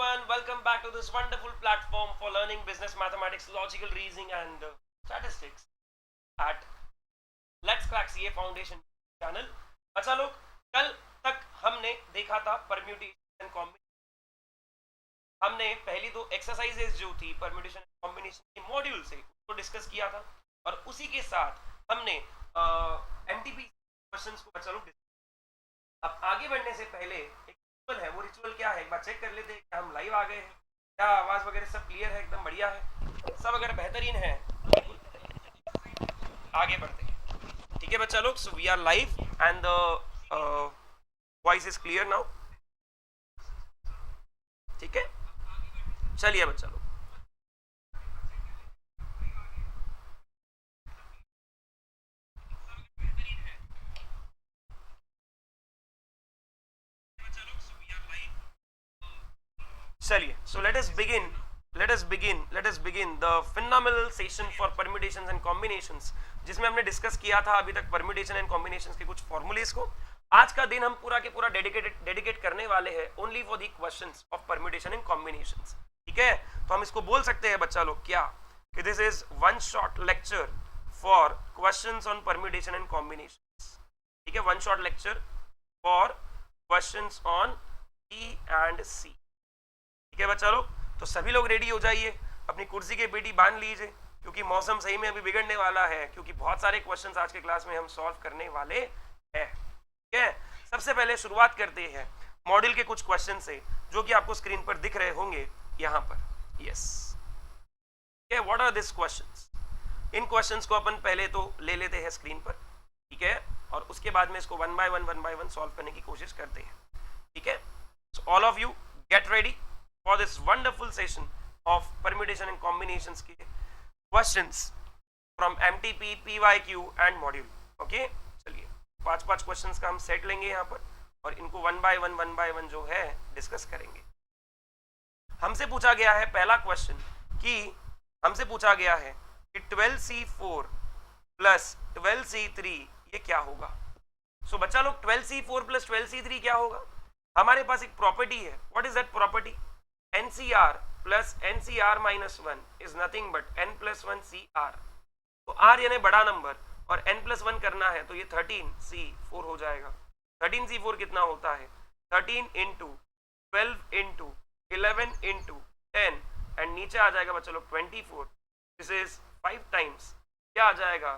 everyone, welcome back to this wonderful platform for learning business mathematics, logical reasoning and statistics at Let's Crack CA Foundation channel. अच्छा लोग, कल तक हमने देखा था परम्यूटेशन एंड कॉम्बिनेशन। हमने पहली दो एक्सरसाइजेज जो थी परम्यूटेशन एंड कॉम्बिनेशन के मॉड्यूल से उसको डिस्कस किया था और उसी के साथ हमने एमटीपी क्वेश्चंस को बच्चा लोग। अब आगे बढ़ने से पहले एक रिचुअल है, वो रिचुअल क्या है एक बार चेक कर लेते हैं। क्या हम लाइव आ गए हैं, क्या आवाज वगैरह सब क्लियर है, एकदम बढ़िया है, सब अगर बेहतरीन है आगे बढ़ते हैं। ठीक है बच्चा लोग, so we are live and the voice is clear now. ठीक है, चलिए बच्चा लोग। चलिए, so let us begin the phenomenal session for permutations and combinations, जिसमें हमने डिस्कस किया था अभी तक परम्यूटेशन एंड कॉम्बिनेशंस के कुछ फॉर्मूलेज को। आज का दिन हम पूरा के पूरा डेडिकेट करने वाले हैं only for the questions of permutation and combinations. ठीक है, तो हम इसको बोल सकते हैं बच्चा लोग क्या कि this is one short lecture for questions on permutation and combinations. ठीक है, one short lecture for questions on E and C. ठीक है बच्चा लोग, तो सभी लोग रेडी हो जाइए, अपनी कुर्सी के पेटी बांध लीजिए, क्योंकि मौसम सही में अभी बिगड़ने वाला है, क्योंकि बहुत सारे क्वेश्चंस आज के क्लास में हम सॉल्व करने वाले हैं। ठीक है, सबसे पहले शुरुआत करते हैं मॉड्यूल के कुछ क्वेश्चन से जो कि आपको स्क्रीन पर दिख रहे होंगे यहाँ पर। Yes, what are this questions? इन क्वेश्चंस को अपन पहले तो ले लेते हैं स्क्रीन पर, ठीक है, और उसके बाद में इसको वन बाय वन सॉल्व करने की कोशिश करते हैं। ठीक है, so all of you get ready for this wonderful session of permutation and combinations के questions from MTP, PYQ and module। okay? चलिए, पांच क्वेश्चंस का हम सेट लेंगे यहाँ पर और इनको वन बाय वन जो है डिस्कस करेंगे। हमसे पूछा गया है पहला क्वेश्चन कि हमसे पूछा गया है कि 12C4 प्लस 12C3 ये क्या होगा। सो बच्चा लोग 12C4 प्लस 12C3 क्या होगा? हमारे पास एक प्रॉपर्टी है। What is that property? NCR plus NCR minus 1 is nothing but n plus 1 CR। तो R यानी बड़ा नंबर और n प्लस 1 करना है तो ये 13C4 हो जाएगा। 13C4 कितना होता है? 13 इंटू 12 इंटू 11 इंटू 10 एंड नीचे आ जाएगा बच्चों लोग 24। दिस इज 5 टाइम्स क्या आ जाएगा?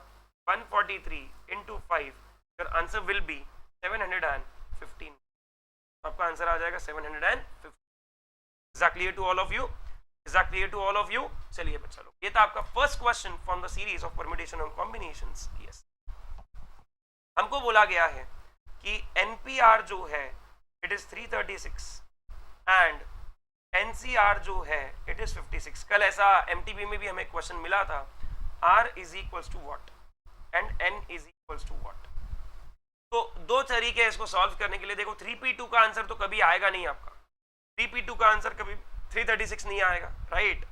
143 into 5। Your answer will B 715। आपका आंसर आ जाएगा 715। Is that clear to all of you? Is that clear to all of you? चलिए बच्चा लोग, ये था आपका first question from the series of permutation and combinations. Yes, हमको बोला गया है कि NPR जो है इट इज 336 एंड NCR जो है इट इज 56। कल ऐसा MTP में भी हमें क्वेश्चन मिला था, R is equals to what and N is equals to what. तो दो तरीके हैं इसको सॉल्व करने के लिए। देखो 3P2 का आंसर तो कभी आएगा नहीं आपका, 3P2 का आंसर कभी 336 नहीं आएगा, राइट।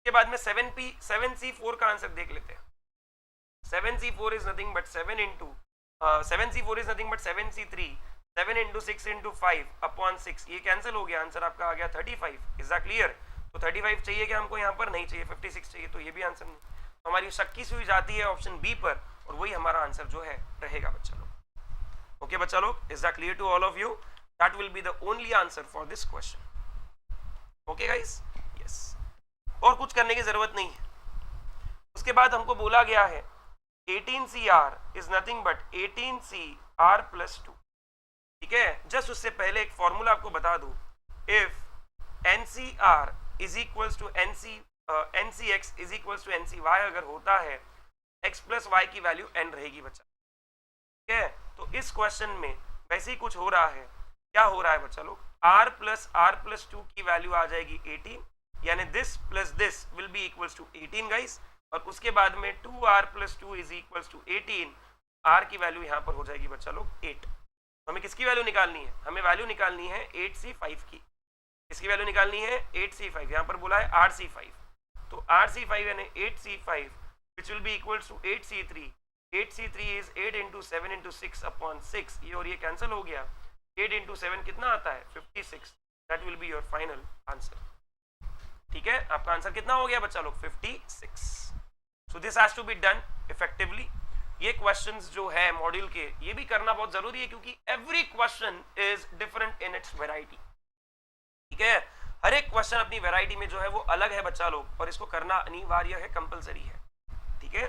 के बाद में 7C4 का आंसर देख लेते हैं। 7C4 is nothing but 7 into 7C4 is nothing but 7C3 7 into 6 into 5 upon 6। ये कैंसिल हो गया, आंसर आपका आ गया 35। Is that clear? तो 35 चाहिए कि हमको यहाँ पर नहीं चाहिए, 56 चाहिए, तो ये भी आंसर नहीं। तो हमारी शक्की सुई जाती है ऑप्शन बी पर और वही हमारा आंसर जो है रहेगा बच्चा लोग। ओके बच्चा लोग, is that clear to all of you? That will be the only answer for this question. Okay guys? Yes. और कुछ करने की जरूरत नहीं है। उसके बाद हमको बोला गया है 18CR is nothing but 18CR plus 2। ठीक है, जस्ट उससे पहले एक फॉर्मूला आपको बता दूं। If NCR is equals to NCX is equals to NCY अगर होता है, x plus y की वैल्यू n रहेगी बच्चा। ठीक है, तो इस क्वेश्चन में वैसे ही कुछ हो रहा है। क्या हो रहा है बच्चा लोग? r प्लस 2 की वैल्यू आ जाएगी 18, यानी this plus this will be equals to 18 guys. और उसके बाद में 2r plus 2 is equals to 18। r की वैल्यू यहाँ पर हो जाएगी बच्चा लोग 8। तो हमें किसकी वैल्यू निकालनी है? हमें वैल्यू निकालनी है 8C5 की। किसकी वैल्यू निकालनी है? 8C5। यहाँ पर बोला है RC5, तो RC5 यानी 8C5 which will be equals to 8C3। 8C3 is 8 into 7 into 6 upon 6। ये और ये कैंसिल हो गया। 8 इंटू 7 कितना आता है? 56। That will be your final answer. ठीक है, आपका आंसर कितना हो गया बच्चा लोग? 56। So this has to be done effectively. ये क्वेश्चंस जो है मॉड्यूल के, ये भी करना बहुत जरूरी है क्योंकि every question is different in its variety. ठीक है, हर एक क्वेश्चन अपनी वेराइटी में जो है वो अलग है बच्चा लोग, और इसको करना अनिवार्य है, कंपलसरी है। ठीक है,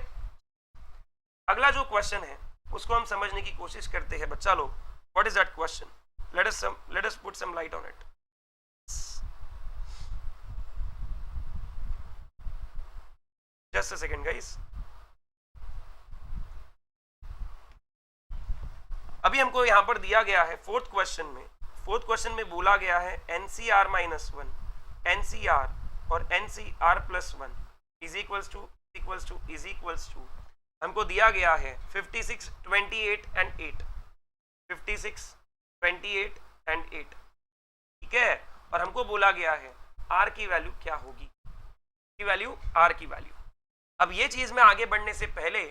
अगला जो क्वेश्चन है उसको हम समझने की कोशिश करते हैं बच्चा लोग। What is that question? Let us put some light on it. Just a second guys. अभी हमको यहां पर दिया गया है फोर्थ क्वेश्चन में बोला गया है NCR -1, NCR और NCR +1 इज इक्वल्स टू हमको दिया गया है 56, 28 एंड 8, 56, 28 एंड 8। ठीक है, और हमको बोला गया है R की वैल्यू क्या होगी, R की वैल्यू। अब ये चीज में आगे बढ़ने से पहले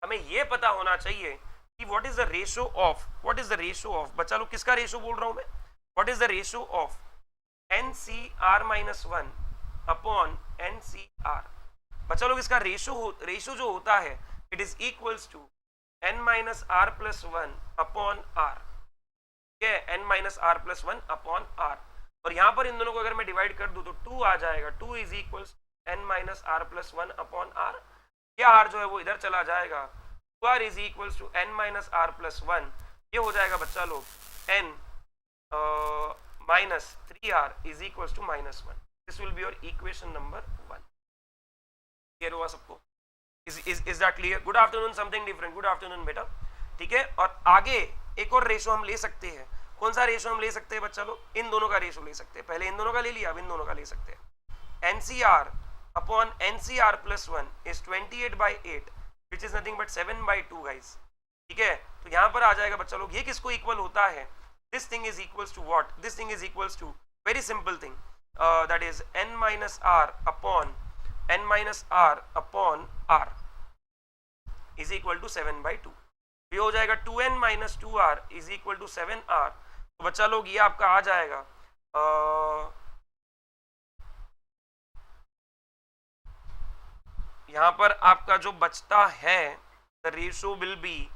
हमें ये पता होना चाहिए कि what is the ratio of बच्चा लोग, किसका रेशियो बोल रहा हूं मैं? What is the ratio of NCR -1 upon NCR। बच्चा लोग, इसका रेशियो जो होता है it is equals to N-R+1 upon R। ठीक है, N-R+1 अपॉन R। और यहां पर इन दोनों को अगर मैं डिवाइड कर दूं तो 2 आ जाएगा। 2 is equals N-R+1 upon R। यह R जो है वो इधर चला जाएगा। R is equals to N-R+1। ये हो जाएगा बच्चा लोग N -3R is equals to -1। This will be your equation number 1। Clear हुआ सबको? Is that clear? Good afternoon, something different. Good afternoon बेटा। ठीक है, और आगे एक और रेशो हम ले सकते हैं। कौन सा रेशो हम ले सकते हैं बच्चा लोग? इन दोनों का रेशो ले सकते हैं। पहले इन दोनों का ले लिया, अब इन दोनों का ले सकते हैं। NCR upon NCR +1 is 28/8 which is nothing but 7/2 guys। ठीक है, तो यहां पर आ जाएगा बच्चा लोग, ये किसको इक्वल होता है? This thing is equals to what? This thing is equals to very simple thing, that is N-R upon R is equal to 7/2। ये हो जाएगा 2N - 2R is equal to 7R। तो बच्चा लोग ये आपका आ जाएगा यहां पर आपका जो बचता है द रेशियो विल बी,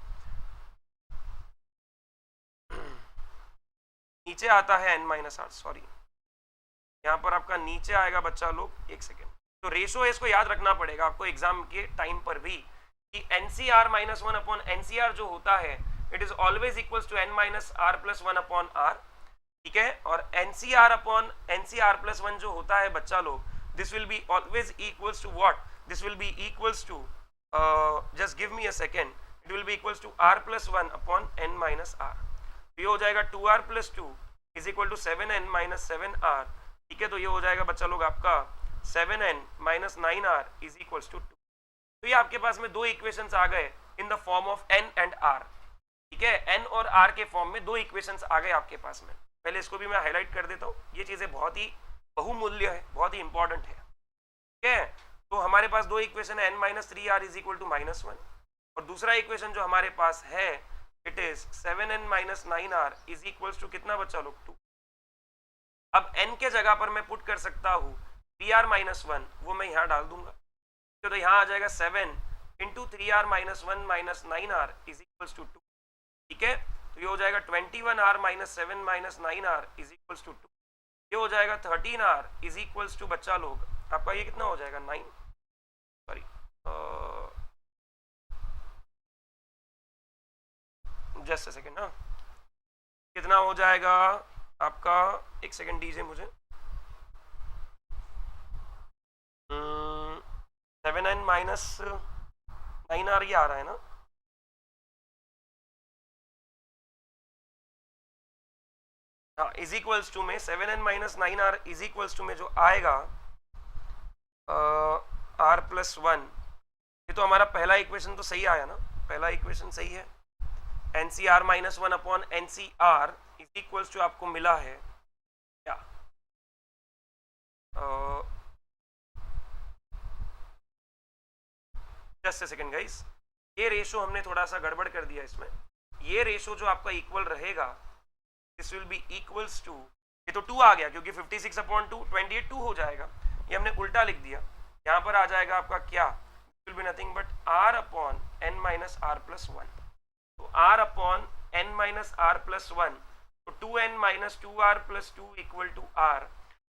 नीचे आता है N-R, सॉरी यहां पर आपका नीचे आएगा बच्चा लोग, एक सेकेंड। तो रेशियो इसको याद रखना पड़ेगा आपको एग्जाम के टाइम पर भी कि NCR -1 अपॉन NCR जो होता है it is always equals to N-R+1 upon R। ठीक है, और NCR अपॉन NCR +1 जो होता है बच्चा लोग, this will be always equals to what? This will be equals to just give me a second, it will be equals to R+1 upon N-R। ये हो जाएगा 2R + 2 is equal to 7N - 7R। ठीक है, तो ये हो जाएगा बच्चा लोग आपका 7N - 9R is equals to 2। तो ये आपके पास में दो इक्वेशंस आ गए in the form of N and R। ठीक है, N और R के फॉर्म में दो इक्वेशंस आ गए आपके पास में। पहले इसको भी मैं हाईलाइट कर देता हूँ, ये चीजें बहुत ही बहुमूल्य है, बहुत ही इंपॉर्टेंट है। ठीक है, तो हमारे पास दो इक्वेशन है N-3R इज इक्वल टू -1, और दूसरा इक्वेशन जो हमारे पास है it is 7N - 9R is equal to कितना बच्चा लोग? 2। अब N के जगह पर मैं पुट कर सकता हूँ 3R - 1, वो मैं यहाँ डाल दूंगा। तो यहाँ आ जाएगा 7 into 3R - 1 - 9R is equal to 2। ठीक है, तो ये हो जाएगा 21R - 7 - 9R is equal to 2। ये हो जाएगा 13R इज इक्वल टू बच्चा लोग आपका ये कितना हो जाएगा? 9, सॉरी जस्ट अ सेकेंड। हाँ, कितना हो जाएगा आपका? एक सेकेंड दीजिए मुझे। 7N - 9R ये आ रहा है ना? हाँ, इज इक्वल्स टू में 7N - 9R is equals to में जो आएगा R+1। ये तो हमारा पहला इक्वेशन तो सही आया ना? पहला इक्वेशन सही है। NCR -1 upon NCR is equals to आपको मिला है क्या? जस्ट अ सेकेंड गाइस, ये रेशो हमने थोड़ा सा गड़बड़ कर दिया इसमें। ये रेशो जो आपका इक्वल रहेगा this will be equals to ये तो 2 आ गया क्योंकि 56 अपॉन 2 28 2 हो जाएगा, ये हमने उल्टा लिख दिया। यहाँ पर आ जाएगा आपका क्या, will be nothing but r upon n minus R plus 1। तो r upon n minus R plus 1, तो 2n minus 2r plus 2 equal to r।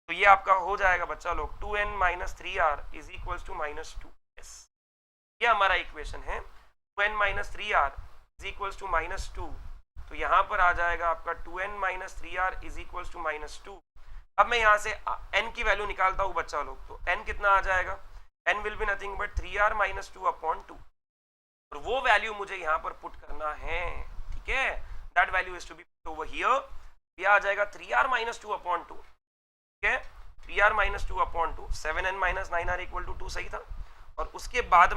तो ये आपका हो जाएगा बच्चा लोग 2n minus 3r is equal to minus 2s। ये हमारा इक्वेशन है 2n minus 3r is equal to minus 2। तो यहाँ पर आ जाएगा आपका 2n minus 3r is equal to minus 2। अब मैं यहाँ से n की वैल्यू निकालता हूँ बच्चा लोग, तो n कितना आ जाएगा, n will be nothing but 3r minus 2 upon 2, और वो वैल्यू मुझे यहाँ पर पुट करना है, ठीक है। That value is to be put over here. ये आ जाएगा 3r माइनस 2 अपॉन 2, ठीक है, 3r minus 2 upon 2, 7n minus 9r equal to 2 सही था। और उसके बाद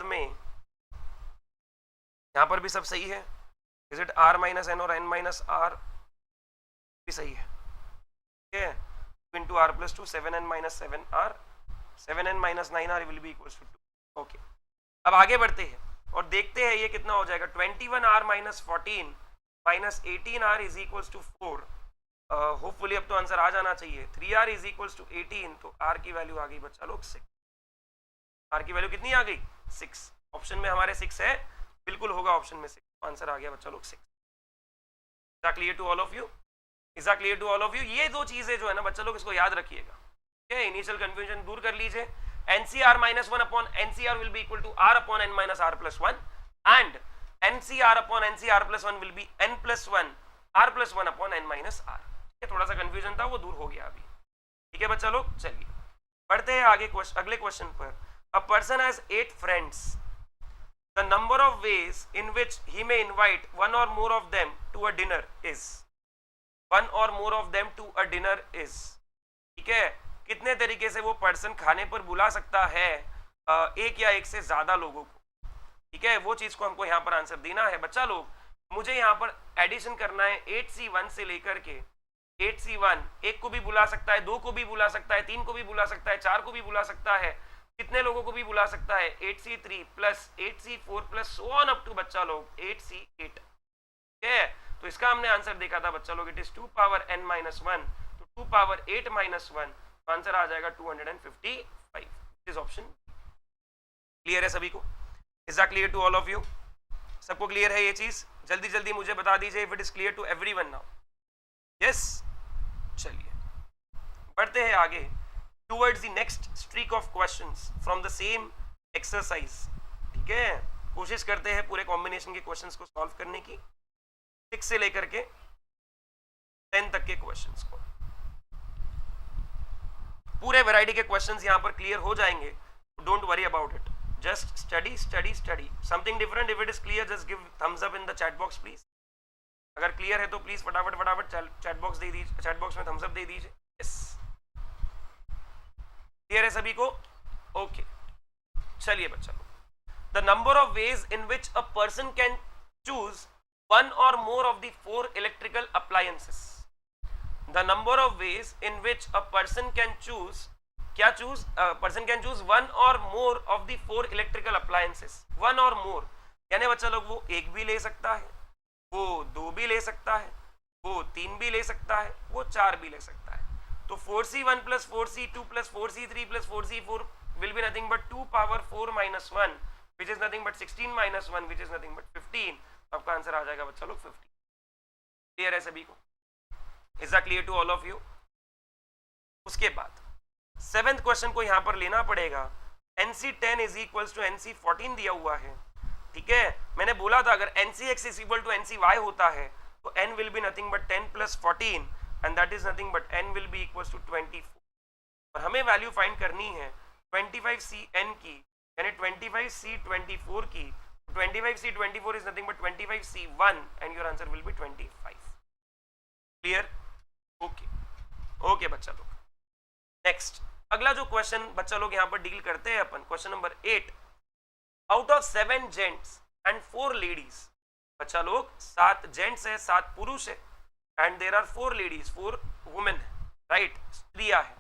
में यहाँ पर भी सब सही है, is it r minus n और n माइनस r भी सही है, ठीक है, into r plus 2, 7n minus 7r, 7n minus 9r will be equal to 2। Okay, अब आगे बढ़ते हैं और देखते हैं ये कितना हो जाएगा। 21r minus 14 minus 18r is equal to 4। Hopefully अब तो आंसर आ जाना चाहिए। 3r इज इक्वल टू 18, तो r की वैल्यू आ गई बच्चा लोग 6। r की वैल्यू कितनी आ गई, 6। ऑप्शन में हमारे 6 है, बिल्कुल होगा ऑप्शन में 6, आंसर आ गया बच्चा लोग 6। Is that clear to all of you? Is that clear to all of you? ये दो चीजें जो है ना बच्चा लोग इसको याद रखिएगा, ठीक है, इनिशियल कंफ्यूजन दूर कर लीजिए। NCR minus 1 upon NCR will be equal to R upon n minus R plus 1 and NCR upon NCR plus 1 will be n plus 1 R plus 1 upon n minus R। थोड़ा सा confusion था, वो दूर हो गया अभी, ठीक है बच्चा लोग। चलिए बढ़ते हैं आगे अगले क्वेश्चन पर। A person has 8 friends, the number of ways in which he may invite one or more of them to a dinner is, one or more of them to a dinner is, ठीक है, कितने तरीके से वो person खाने पर बुला सकता है एक या एक से ज्यादा लोगों को, ठीक है, वो चीज को हमको यहाँ पर आंसर देना है बच्चा लोग। मुझे यहाँ पर एडिशन करना है 8C1 से लेकर के 8C1, एक को भी बुला सकता है, 2 को भी बुला सकता है, 3 को भी बुला सकता है, 4 को भी बुला सकता है, कितने लोगों को भी बुला सकता है, 8C3 plus 8C4 plus so on up to बच्चा लोग 8C8, ठीक है। तो इसका हमने आंसर देखा था बच्चा लोग, it is 2 power n minus 1, तो 2 पावर 8 माइनस 1, तो आंसर आ जाएगा 255। इज ऑप्शन क्लियर है सभी को? Is that clear to all of you? सबको क्लियर है ये चीज? जल्दी जल्दी मुझे बता दीजिए if it is clear to everyone now. Yes, चलिए बढ़ते हैं आगे towards the next streak of questions from the same exercise, ठीक है। कोशिश करते हैं पूरे कॉम्बिनेशन के क्वेश्चंस को सॉल्व करने की, 6 से लेकर के 10 तक के क्वेश्चंस को। पूरे वैरायटी के क्वेश्चंस यहां पर क्लियर हो जाएंगे, don't worry about it, just study study study. Something different, if it is clear just give Thums up in the chat box please. अगर क्लियर है तो प्लीज फटाफट फटाफट चैट बॉक्स दे दीजिए, चैट बॉक्स में थम्स अप दे दीजिए। Yes, clear है सभी को? ओके, चलिए बच्चा, the number of ways in which a person can choose one or more of the 4 electrical appliances, the number of ways in which a person can choose, क्या choose, a person can choose one or more of the 4 electrical appliances, one or more यानी बच्चा लोग वो एक भी ले सकता है, वो 2 भी ले सकता है, वो 3 भी ले सकता है, वो 4 भी ले सकता है। तो 4C1 plus 4C2 plus 4C3 plus 4C4 will be nothing but 2 power 4 minus 1 which is nothing but 16 minus 1 which is nothing but 15। आपका आंसर आ जाएगा बच्चा लोग 50। क्लियर है सभी को? Is that clear to all of you? उसके बाद 7th question को यहां पर लेना पड़ेगा। NC10 is equal to NC14 दिया हुआ है, ठीक है। मैंने बोला था अगर NCX is equal to NCY होता है तो n will be nothing but 10 plus 14 and that is nothing but n will be equal to 24। और हमें वैल्यू फाइंड करनी है 25CN की, यानी 25C24 की। 25C24 is nothing but 25C1 and your answer will be 25। Clear? Okay, okay बच्चा लोग। Next अगला जो क्वेश्चन बच्चा लोग यहाँ पर डील करते हैं अपन, question number 8। Out of 7 gents and 4 ladies, बच्चा लोग 7 जेंट्स है, 7 पुरुष है, and there are 4 ladies, 4 women है, राइट, स्त्रियां है।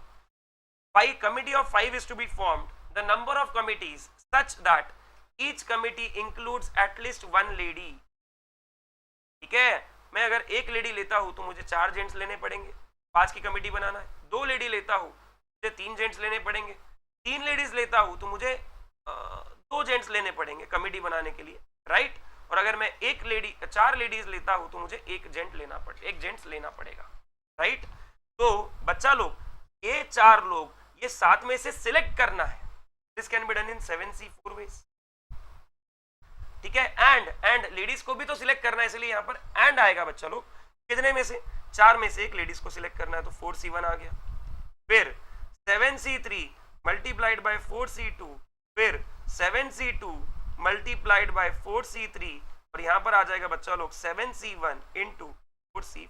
By committee of 5 is to be formed, the number of committees such that each committee includes at least 1 lady, ठीक है। मैं अगर एक लेडी लेता हूं तो मुझे 4 जेंट्स लेने पड़ेंगे, 5 की कमेटी बनाना है। 2 लेडी लेता हूं मुझे 3 जेंट्स लेने पड़ेंगे। 3 लेडीज लेता हूं तो मुझे 2 जेंट्स लेने पड़ेंगे कमेटी बनाने के लिए, राइट। और अगर मैं 4 लेडीज लेता हूं तो मुझे एक जेंट्स लेना पड़ेगा, राइट। तो बच्चा लोग, ये 4 लोग, ये 7 में से सिलेक्ट करना है। This can be done in 7C 4 ways, ठीक है। एंड लेडीज को भी तो सिलेक्ट करना है, इसलिए यहां पर एंड आएगा बच्चा लोग। कितने में से? 4 में से एक लेडीज को सिलेक्ट करना है, तो 4C1 आ गया। फिर 7C3 मल्टीप्लाइड बाय 4C2, फिर 7C2 मल्टीप्लाइड बाय 4C3, और यहां पर आ जाएगा बच्चा लोग 7C1 इंटू 4C।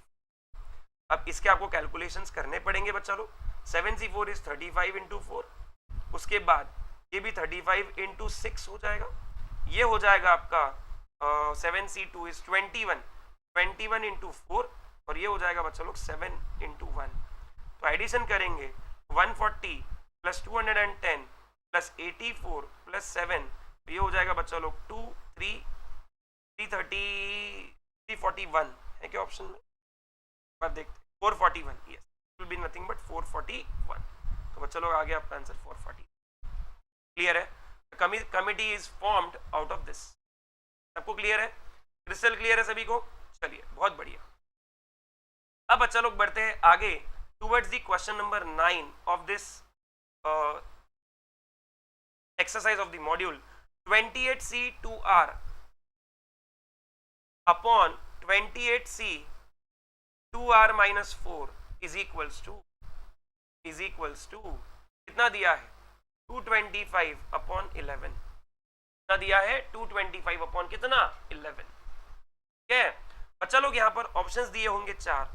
अब इसके आपको कैलकुलेशंस करने पड़ेंगे बच्चा लोग। 7C4 इज 35 इंटू 4, उसके बाद ये भी 35 इंटू 6 हो जाएगा, ये हो जाएगा आपका 7C2 इज 21 इंटू 4, और ये हो जाएगा बच्चा लोग 7 इंटू 1। तो एडिशन करेंगे 140 प्लस 210 प्लस 84 प्लस 7, तो ये हो जाएगा बच्चा लोग 341 है क्या ऑप्शन में? बात देखते 441, yes, will be nothing but 441। तो बच्चा लोग आ गया आपका आंसर 440। क्लियर है? Committee is formed out of this. सबको क्लियर है? क्रिस्टल क्लियर है सभी को? चलिए, बहुत बढ़िया। अब बच्चा लोग बढ़ते हैं आगे towards the question number 9 of this exercise of the module। 28C 2R upon 28C 2R minus 4 is equals to कितना दिया है? 225 upon 11। कितना दिया है? 225 upon कितना? 11। ठीक है बच्चा लोग, यहाँ पर ऑप्शंस दिए होंगे 4,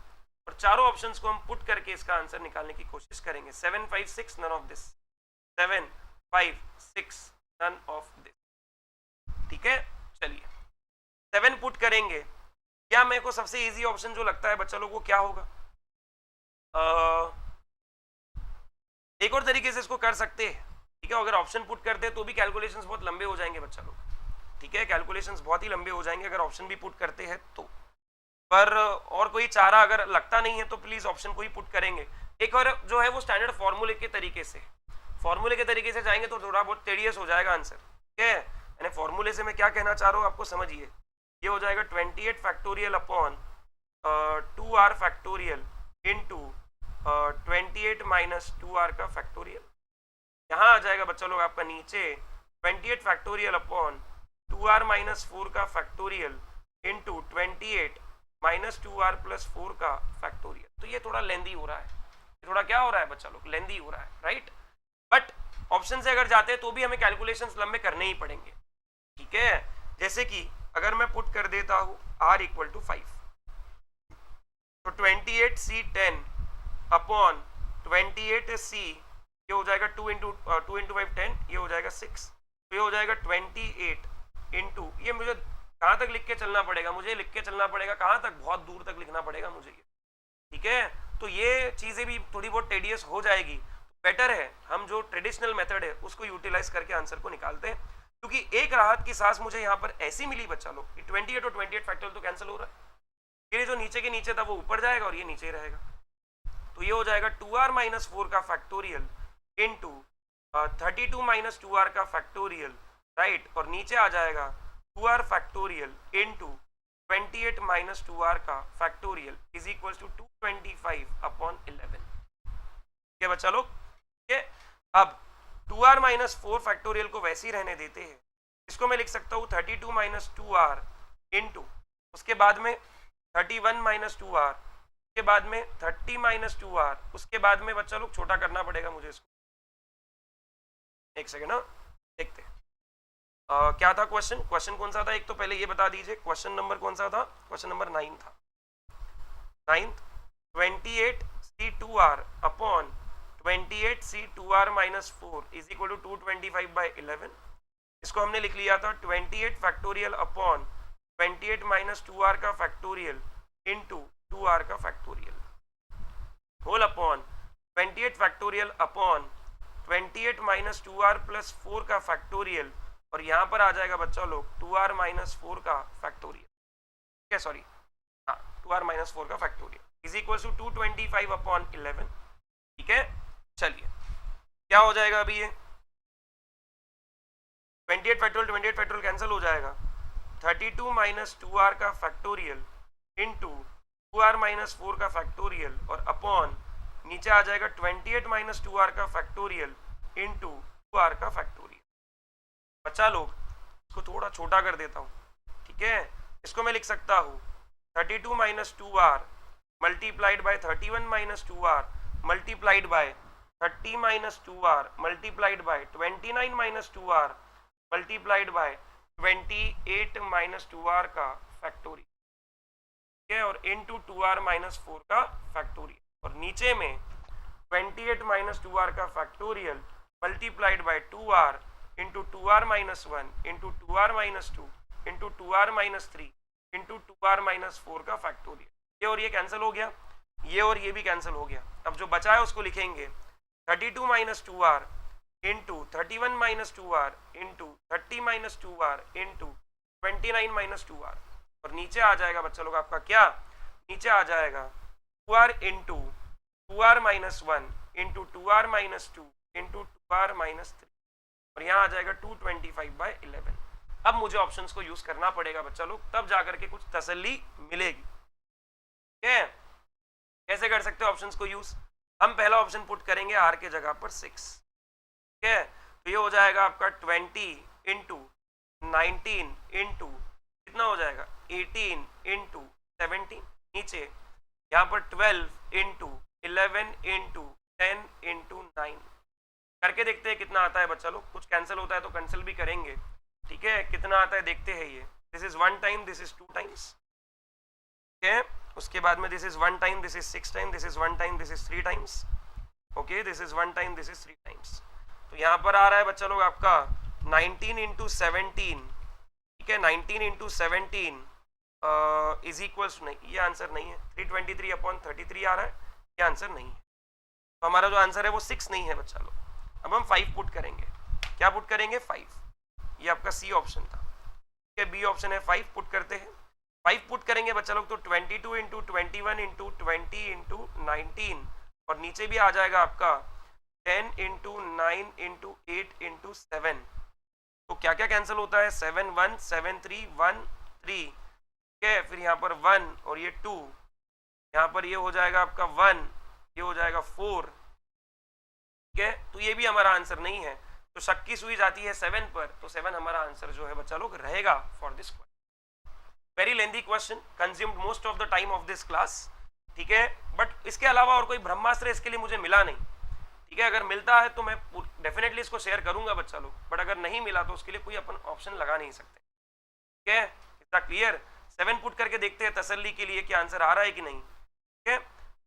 और चारों ऑप्शंस को हम पुट करके इसका आंसर निकालने की कोशिश करेंगे। 7 5 6 none of this, 7 5 6 none of this. ठीक है, चलिए 7 पुट करेंगे। क्या मेरे को सबसे इजी ऑप्शन जो लगता है बच्चा लोग वो क्या होगा? एक और तरीके से इसको कर सकते हैं, ठीक है। अगर ऑप्शन पुट करते हैं तो भी कैलकुलेशंस बहुत लंबे हो जाएंगे बच्चा लोग, ठीक है, कैलकुलेशंस बहुत ही लंबे हो जाएंगे अगर ऑप्शन भी पुट करते हैं तो। पर और कोई चारा अगर लगता नहीं है तो प्लीज ऑप्शन को ही पुट करेंगे। एक और जो है वो स्टैंडर्ड फॉर्मूले के तरीके से जाएंगे तो थोड़ा बहुत टेडियस हो जाएगा आंसर, ठीक है। यानी फॉर्मूले से मैं क्या कहना चाह रहा हूँ आपको समझिए। ये हो जाएगा 28 factorial upon 2R factorial into 28 minus 2R का फैक्टोरियल। यहाँ आ जाएगा बच्चा लोग आपका नीचे 28 फैक्टोरियल अपॉन 2R माइनस 4 का factorial into 28 minus 2R plus 4 का फैक्टोरियल। तो ये थोड़ा लेंदी हो रहा है, ये थोड़ा क्या हो रहा है बच्चा लोग? लेंदी हो रहा है, राइट। बट ऑप्शन से अगर जाते हैं तो भी हमें कैलकुलेशंस लंबे करने ही पड़ेंगे, ठीक है। जैसे कि अगर मैं पुट कर देता हूं R इक्वल टू 5, तो 28C 10 अपॉन 28C, ये हो जाएगा 2 इंटू 5 10, ये हो जाएगा 6, तो ये हो जाएगा 28 इंटू, ये मुझे कहाँ तक लिख के चलना पड़ेगा? मुझे लिख के चलना पड़ेगा कहाँ तक? बहुत दूर तक लिखना पड़ेगा मुझे ये, ठीक है। तो ये चीज़ें भी थोड़ी बहुत टेडियस हो जाएगी। बेटर है हम जो ट्रेडिशनल मेथड है उसको यूटिलाइज करके आंसर को निकालते हैं, क्योंकि एक राहत की सांस मुझे यहाँ पर ऐसी मिली बच्चा लोग कि 28 और 28 फैक्टोरियल तो कैंसिल हो रहा है, फिर जो नीचे के नीचे था वो ऊपर जाएगा और ये नीचे ही रहेगा। तो ये हो जाएगा 2R माइनस 4 का फैक्टोरियल इंटू 32 माइनस 2R का फैक्टोरियल, राइट, और नीचे आ जाएगा 2R factorial into 28 minus 2R का factorial is equal to 225 upon 11। ठीक है बच्चा लोग, ठीक है। अब 2R माइनस 4 फैक्टोरियल को वैसे ही रहने देते हैं, इसको मैं लिख सकता हूँ 32 माइनस 2R इंटू, उसके बाद में 31 माइनस 2R, उसके बाद में 30 माइनस 2R, उसके बाद में बच्चा लोग छोटा करना पड़ेगा मुझे इसको। एक सेकेंड ना, देखते हैं क्या था क्वेश्चन कौन सा था? एक तो पहले ये बता दीजिए क्वेश्चन नंबर कौन सा था? क्वेश्चन नंबर 9 था। 9th 28C 2R upon 28C 2R minus 4 is equal to 225 by 11। इसको हमने लिख लिया था 28 फैक्टोरियल अपॉन 28 माइनस 2R का फैक्टोरियल इंटू 2R का factorial whole upon 28 factorial upon 28 minus 2R plus 4 का फैक्टोरियल, और यहाँ पर आ जाएगा बच्चा लोग 2R माइनस 4 का फैक्टोरियल, ठीक है, सॉरी हाँ 2r माइनस 4 का factorial is equal to 225 upon 11। ठीक है, चलिए क्या हो जाएगा अभी ये 28 फैक्टोरियल कैंसिल हो जाएगा। 32 माइनस 2r का फैक्टोरियल इंटू 2r माइनस 4 का फैक्टोरियल और अपॉन नीचे आ जाएगा 28 माइनस 2r का फैक्टोरियल इंटू 2r का फैक्टोरियल। बच्चा लोग इसको थोड़ा छोटा कर देता हूँ, ठीक है, इसको मैं लिख सकता हूँ 32 minus 2r multiplied by 31 minus 2r multiplied by 30 minus 2r multiplied by 29 minus 2r multiplied by 28 minus 2r का फैक्टोरियल, ठीक है, और इनटू 2r माइनस 4 का फैक्टोरियल और नीचे में 28 माइनस 2r का factorial multiplied by 2r into 2r minus 1 into 2r minus 2 into 2r minus 3 into 2r minus 4 का फैक्टोरियल। ये और ये कैंसिल हो गया, ये और ये भी कैंसिल हो गया। अब जो बचा है उसको लिखेंगे 32 minus 2r into 31 minus 2r into 30 minus 2r into 29 minus 2r और नीचे आ जाएगा बच्चा लोग आपका क्या, नीचे आ जाएगा 2r into 2r minus 1 into 2r minus 2 into 2r minus 3 और यहाँ आ जाएगा 225 बाय 11। अब मुझे ऑप्शंस को यूज करना पड़ेगा बच्चा लोग, तब जाकर के कुछ तसल्ली मिलेगी। ठीक है, कैसे कर सकते हो ऑप्शंस को यूज? हम पहला ऑप्शन पुट करेंगे r के जगह पर 6, ठीक है, तो ये हो जाएगा आपका 20 इंटू 19 इंटू कितना हो जाएगा 18 इंटू 17, नीचे यहाँ पर 12 इंटू 11 इंटू 10 इंटू 9 करके देखते हैं कितना आता है बच्चा लोग। कुछ कैंसिल होता है तो कैंसिल भी करेंगे, ठीक है, कितना आता है देखते हैं। ये this is 1 time, this is 2 times, ठीक है, उसके बाद में this is 1 time, this is 6 time, this is 1 time, this is 3 times, okay, this is 1 time, this is 3 times. तो यहाँ पर आ रहा है बच्चा लोग आपका 19 इंटू 17, ठीक है, 19 इंटू 17 इज इक्वल्स, नहीं ये आंसर नहीं है, 323 अपॉन 33 आ रहा है, ये आंसर नहीं है। तो हमारा जो आंसर है वो 6 नहीं है बच्चा लोग। अब हम 5 पुट करेंगे, क्या पुट करेंगे 5, ये आपका सी ऑप्शन था, ठीक है, बी ऑप्शन है 5 पुट करते हैं। 5 पुट करेंगे बच्चा लोग तो 22 इंटू 21 इंटू 20 इंटू 19 और नीचे भी आ जाएगा आपका 10 इंटू 9 इंटू 8 इंटू 7। तो क्या क्या कैंसिल होता है 7 1 7 3 1 3, ठीक है, फिर यहाँ पर 1 और ये 2, यहाँ पर ये हो जाएगा आपका 1, ये हो जाएगा 4, ठीक है, तो ये भी हमारा आंसर नहीं है। तो शक की सुई जाती है 7 पर, तो 7 हमारा आंसर जो है बच्चा लोग रहेगा for this question. Very lengthy question, consumed most of the time of this class, ठीक है, बट इसके अलावा और कोई ब्रह्मास्त्र इसके लिए मुझे मिला नहीं, ठीक है, अगर मिलता है तो मैं डेफिनेटली इसको शेयर करूंगा बच्चा लोग, बट अगर नहीं मिला तो उसके लिए कोई अपन ऑप्शन लगा नहीं सकते, ठीक है, इतना क्लियर। 7 पुट करके देखते हैं तसल्ली के लिए कि आंसर आ रहा है कि नहीं, ठीक है,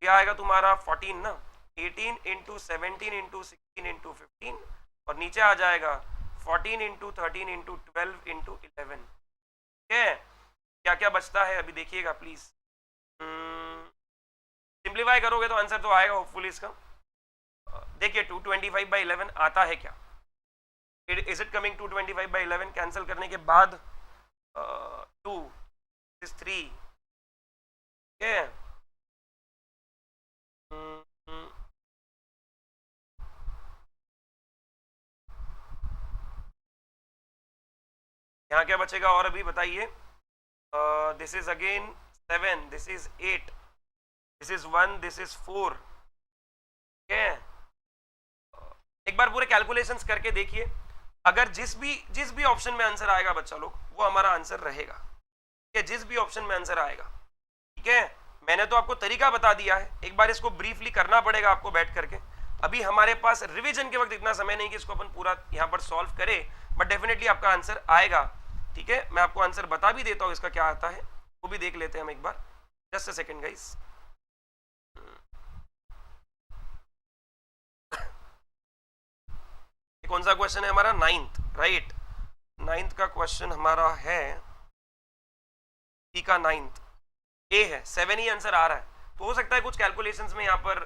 क्या आएगा तुम्हारा 14 ना, 18 इंटू 17 इंटू 16 इंटू 15 और नीचे आ जाएगा 14 इंटू 13 इंटू 12 इंटू 11, ठीक है। क्या क्या बचता है अभी देखिएगा प्लीज, सिंप्लीफाई करोगे तो आंसर तो आएगा होपफुली इसका। देखिए 225 बाई 11 आता है क्या, is it coming 225 by 11, cancel करने के बाद 2 इज 3, ठीक है, यहाँ क्या बचेगा और अभी बताइए। This is again 7, this is 8, this is 1, this is 4, ठीक है। एक बार पूरे कैलकुलेशंस करके देखिए, अगर जिस भी ऑप्शन में आंसर आएगा बच्चा लोग वो हमारा आंसर रहेगा, ठीक है, जिस भी ऑप्शन में आंसर आएगा, ठीक है। मैंने तो आपको तरीका बता दिया है, एक बार इसको ब्रीफली करना पड़ेगा आपको बैठ करके। अभी हमारे पास रिवीजन के वक्त इतना समय नहीं कि इसको अपन पूरा यहाँ पर सॉल्व करें, बट डेफिनेटली आपका आंसर आएगा, ठीक है। मैं आपको आंसर बता भी देता हूँ इसका क्या आता है, वो भी देख लेते हैं हम एक बार, जस्ट अ सेकेंड गाइस। कौन सा क्वेश्चन है हमारा 9th, राइट, 9th का क्वेश्चन हमारा है, सी का 9th ए है, 7 ही आंसर आ रहा है। तो हो सकता है कुछ कैलकुलेशंस में यहाँ पर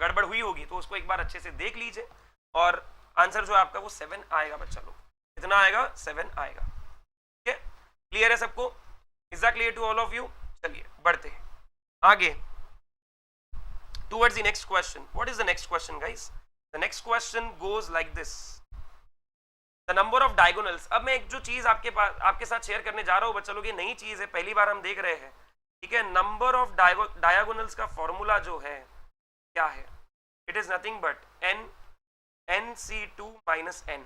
गड़बड़ हुई होगी, तो उसको एक बार अच्छे से देख लीजिए और आंसर जो है आपका वो 7 आएगा बच्चा लोग। कितना आएगा 7 आएगा, ठीक है, क्लियर है सबको, is that clear to all of you. चलिए बढ़ते हैं। आगे towards the next question. What is the next question, guys? The next question goes like this. The number of diagonals. अब मैं एक जो चीज आपके साथ शेयर करने जा रहा हूं बच्चा लोग, ये नई चीज है, पहली बार हम देख रहे हैं, ठीक है। नंबर ऑफ डायगोनल्स का फॉर्मूला जो है क्या है? It is nothing but nc2 minus n।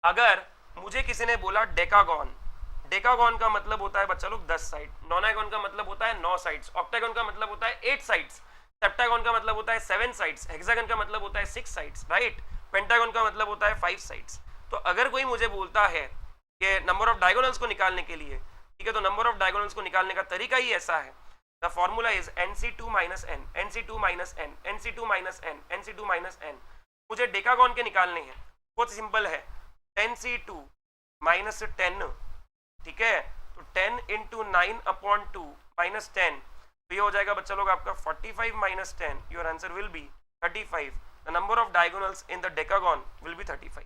अगर मुझे किसी ने बोला डेकागॉन, डेकागॉन का मतलब होता है बच्चा लोग 10 साइड, नॉनागॉन का मतलब होता है 9 साइड्स, ऑक्टागॉन का मतलब होता है 8 साइड्स, सेप्टागॉन का मतलब होता है 7 साइड्स, हेक्सागन का मतलब होता है 6 साइड्स, राइट। पेंटागन का मतलब होता है 5 साइड्स। तो अगर कोई मुझे बोलता है कि नंबर ऑफ डायगोनल्स को निकालने के लिए, ठीक है, तो नंबर ऑफ डायगोनल्स को निकालने का तरीका ही ऐसा है। The formula is nc2 minus n, nc2 minus n, nc2 minus n, nc2 minus n। मुझे डेकागॉन के निकालने हैं, बहुत सिंपल है, 10c2 माइनस 10, ठीक है, तो 10 इंटू 9 अपॉन 2 माइनस 10, तो ये हो जाएगा बच्चा लोग आपका 45 minus 10, your answer will B 35। The number of diagonals in the decagon will be 35।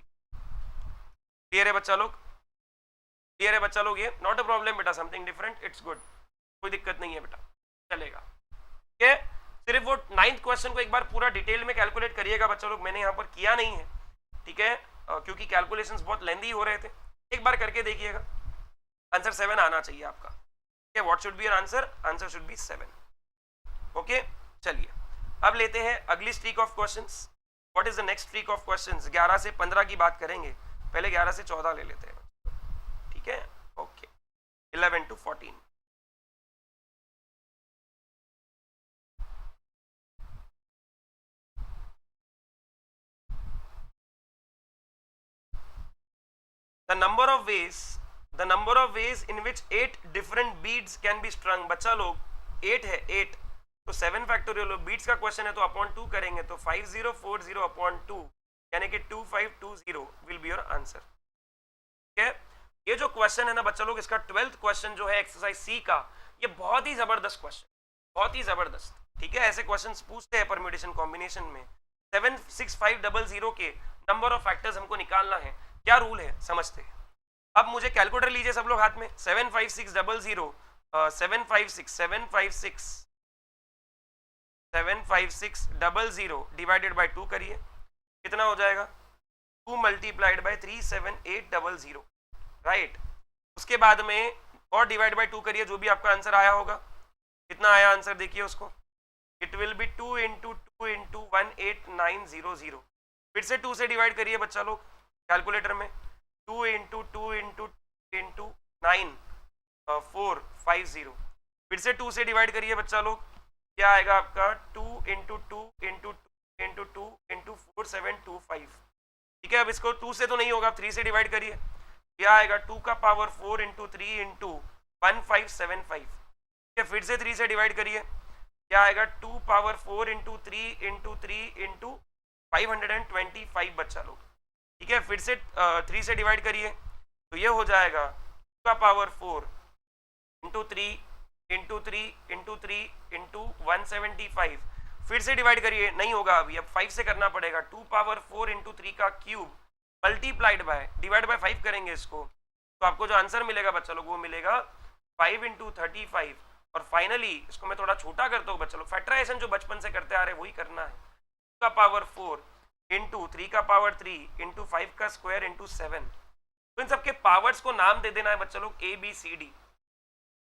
Clear है बच्चा लोग? क्लियर है बच्चा लोग? ये नॉट अ प्रॉब्लम बेटा, समथिंग डिफरेंट, इट्स गुड, कोई दिक्कत नहीं है बेटा, चलेगा। ठीक है, सिर्फ वो 9th क्वेश्चन को एक बार पूरा डिटेल में कैलकुलेट करिएगा बच्चा लोग, मैंने यहाँ पर किया नहीं है, ठीक है, क्योंकि कैलकुलेशंस बहुत लेंदी हो रहे थे, एक बार करके देखिएगा। आंसर 7 आना चाहिए आपका। ठीक है, what should be your answer? Answer should be 7। Okay, चलिए अब लेते हैं अगली streak of questions. What is the next streak of questions? 11 से 15 की बात करेंगे, पहले 11 से 14 ले लेते हैं, ठीक है। Okay, 11 to 14। The number of ways in which 8 different beads can be strung। बच्चा लोग 8 है, 8 तो 7 फैक्टोरियल बीड्स का क्वेश्चन है, तो अपॉन 2 करेंगे, तो 5040 अपॉन 2 यानी कि 2520 विल बी योर आंसर। ठीक है, ये जो क्वेश्चन है ना बच्चा लोग, इसका 12th क्वेश्चन जो है एक्सरसाइज सी का, ये बहुत ही जबरदस्त क्वेश्चन, बहुत ही जबरदस्त। ठीक है, ऐसे क्वेश्चंस पूछते हैं परम्यूटेशन कॉम्बिनेशन में। 76500 के नंबर ऑफ फैक्टर्स हमको निकालना है, क्या रूल है समझते हैं। अब मुझे कैलकुलेटर लीजिए सब लोग हाथ में, 75600 डिवाइडेड बाय 2 करिए, कितना हो जाएगा? 2 मल्टीप्लाइड बाय 37800, राइट। उसके बाद में और डिवाइड बाय 2 करिए, जो भी आपका आंसर आया होगा, कितना आया आंसर देखिए उसको, it will be 2 into 2 into 18900। फिर से 2 से डिवाइड करिए बच्चा लोग कैलकुलेटर में, 2 इंटू 2 इंटू इंटू 9450। फिर से 2 से डिवाइड करिए बच्चा लोग, क्या आएगा आपका? 2 इंटू 2 इंटू 2 इंटू 2 इंटू 4725। ठीक है, अब इसको 2 से तो नहीं होगा, 3 से डिवाइड करिए, क्या आएगा? 2 का पावर 4 इंटू 3 इंटू 1575। ठीक है, फिर से 3 से डिवाइड करिए, क्या आएगा? 2 पावर 4 इंटू 3 इंटू 3 इंटू 525 बच्चा लोग। ठीक है, फिर से 3 से डिवाइड करिए, तो ये हो जाएगा 2 का power 4 into 3 into 3 into 3 into 175। फिर से डिवाइड करिए, नहीं होगा अभी, अब 5 से करना पड़ेगा, 2 पावर 4 इंटू 3 का cube multiplied by divide by 5 करेंगे इसको, तो आपको जो आंसर मिलेगा बच्चा लोग वो मिलेगा 5 इंटू 35। और फाइनली इसको मैं थोड़ा छोटा करता हूँ बच्चा लोग, फैक्टराइजेशन जो बचपन से करते आ रहे वही करना है, 2 का पावर 4 इंटू 3 का पावर 3 इंटू 5 का स्क्वायर इंटू 7। तो इन सबके पावर्स को नाम दे देना है बच्चा लोग A B C D.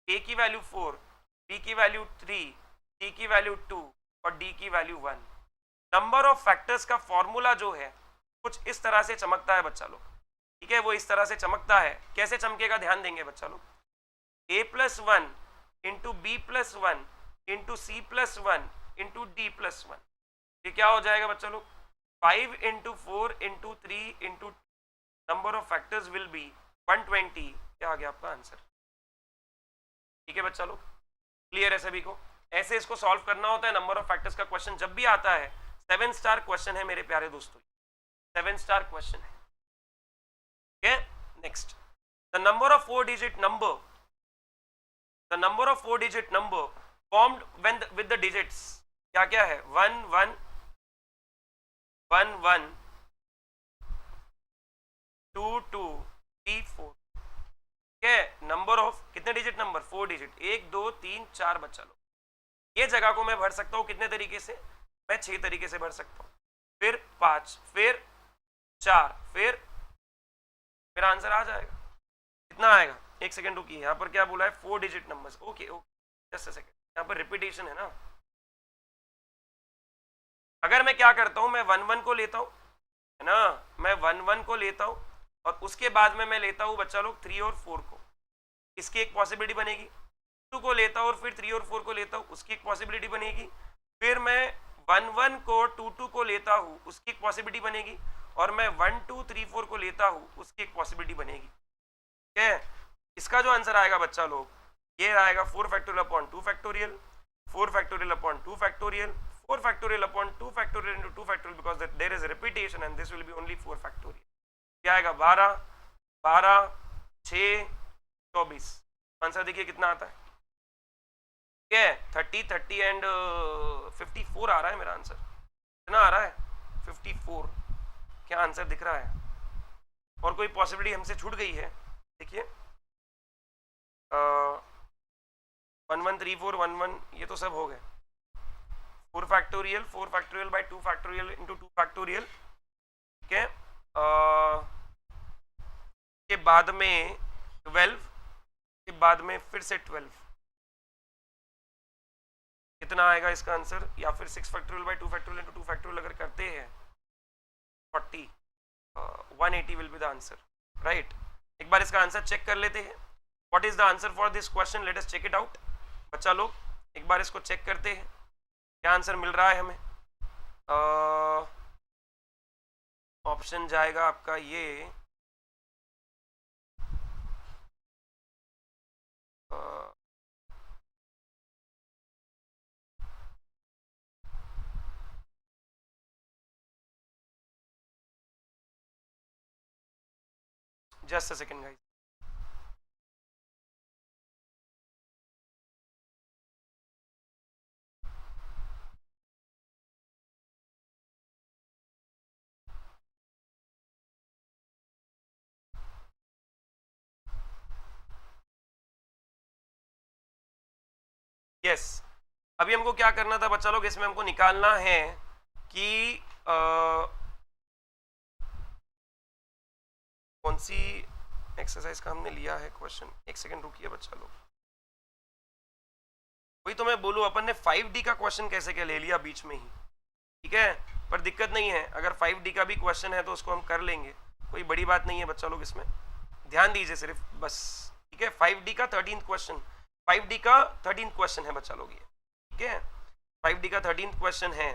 A की वैल्यू 4, बी की वैल्यू 3, सी की वैल्यू 2 और डी की वैल्यू 1। नंबर ऑफ फैक्टर्स का फॉर्मूला जो है कुछ इस तरह से चमकता है बच्चा लोग। ठीक है, वो इस तरह से चमकता है, कैसे चमकेगा ध्यान देंगे बच्चा लोग। a plus 1 into B plus 1 into C plus 1 into D plus 1, ये क्या हो जाएगा बच्चा लोग? 5 into 4 into 3 into number of factors will be 120। क्या आ गया आपका आंसर? ठीक है बच्चा लोग, क्लियर है सभी को? ऐसे इसको सॉल्व करना होता है। नंबर ऑफ फैक्टर्स का क्वेश्चन जब भी आता है 7 स्टार क्वेश्चन है मेरे प्यारे दोस्तों, 7 स्टार क्वेश्चन है। ठीक है, next, the number of 4 digit number, the number of 4 digit number formed when with the digits क्या क्या है? 1 1 1 1 2 2 3 4। ठीक है, नंबर ऑफ कितने डिजिट नंबर? 4 डिजिट, 1 2 3 4 बच्चा लो। ये जगह को मैं भर सकता हूँ कितने तरीके से, मैं 6 तरीके से भर सकता हूँ, फिर 5, फिर 4, फिर आंसर आ जाएगा। कितना आएगा, एक सेकंड रुकिए, यहाँ पर क्या बोला है 4 digit numbers, okay okay just a second, यहाँ पर रिपीटेशन है ना। अगर मैं क्या करता हूँ, मैं 1 1 को लेता हूँ है ना, मैं 1 1 को लेता हूँ और उसके बाद में मैं लेता हूँ बच्चा लोग 3 और 4 को, इसकी एक पॉसिबिलिटी बनेगी। 2 को लेता हूँ और फिर 3 और 4 को लेता हूँ, उसकी एक पॉसिबिलिटी बनेगी। फिर मैं 1 1 को 2 2 को लेता हूँ, उसकी एक पॉसिबिलिटी बनेगी। और मैं 1 2 3 4 को लेता हूँ, उसकी एक पॉसिबिलिटी बनेगी। ठीक है, इसका जो आंसर आएगा बच्चा लोग, ये आएगा 4 factorial upon 2 factorial, 4 factorial upon 2 factorial, 4 factorial upon 2 factorial into 2 factorial, because there is repetition and this will be only 4 factorial. क्या आएगा 12 12 6 24। आंसर देखिए कितना आता है, ठीक है 30 30 एंड 54 आ रहा है मेरा आंसर। कितना आ रहा है 54। क्या आंसर दिख रहा है, और कोई पॉसिबिलिटी हमसे छूट गई है, देखिए 1 1 3 4 1 1 ये तो सब हो गए। 4 factorial by 2 factorial into 2 factorial, ठीक है, के बाद में 12, के बाद में फिर से 12, कितना आएगा इसका आंसर, या फिर 6 factorial by 2 factorial into 2 factorial अगर करते हैं 40, 180 will be the answer, right. एक बार इसका आंसर चेक कर लेते हैं। What is the answer for this question, let us check it out. बच्चा लोग एक बार इसको चेक करते हैं, क्या आंसर मिल रहा है हमें। ऑप्शन जाएगा आपका ये just a second guys. Yes, अभी हमको क्या करना था बच्चा लोग, इसमें हमको निकालना है कि कौन सी एक्सरसाइज का हमने लिया है क्वेश्चन। एक सेकंड रुकिए बच्चा लोग, वही तो मैं बोलूं, अपन ने 5D का क्वेश्चन कैसे क्या ले लिया बीच में ही, ठीक है, पर दिक्कत नहीं है, अगर 5D का भी क्वेश्चन है तो उसको हम कर लेंगे, कोई बड़ी बात नहीं है बच्चा लोग, इसमें ध्यान दीजिए सिर्फ बस, ठीक है। 5D का 13th क्वेश्चन, 5D का 13th क्वेश्चन है बच्चा लोग ये, ठीक है, 5D का 13th क्वेश्चन है।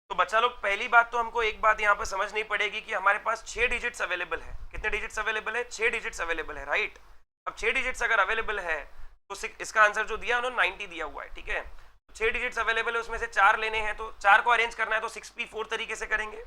तो बच्चा लोग पहली बात तो हमको एक बात यहाँ पर समझनी पड़ेगी कि हमारे पास 6 डिजिट्स अवेलेबल है। कितने डिजिट्स अवेलेबल है, 6 डिजिट्स अवेलेबल है, राइट। अब 6 डिजिट्स अगर अवेलेबल है तो इसका आंसर जो दिया उन्होंने 90 दिया हुआ है, ठीक है। 6 डिजिट्स अवेलेबल है, उसमें से 4 लेने हैं, तो 4 को अरेंज करना है तो 6p4 तरीके से करेंगे,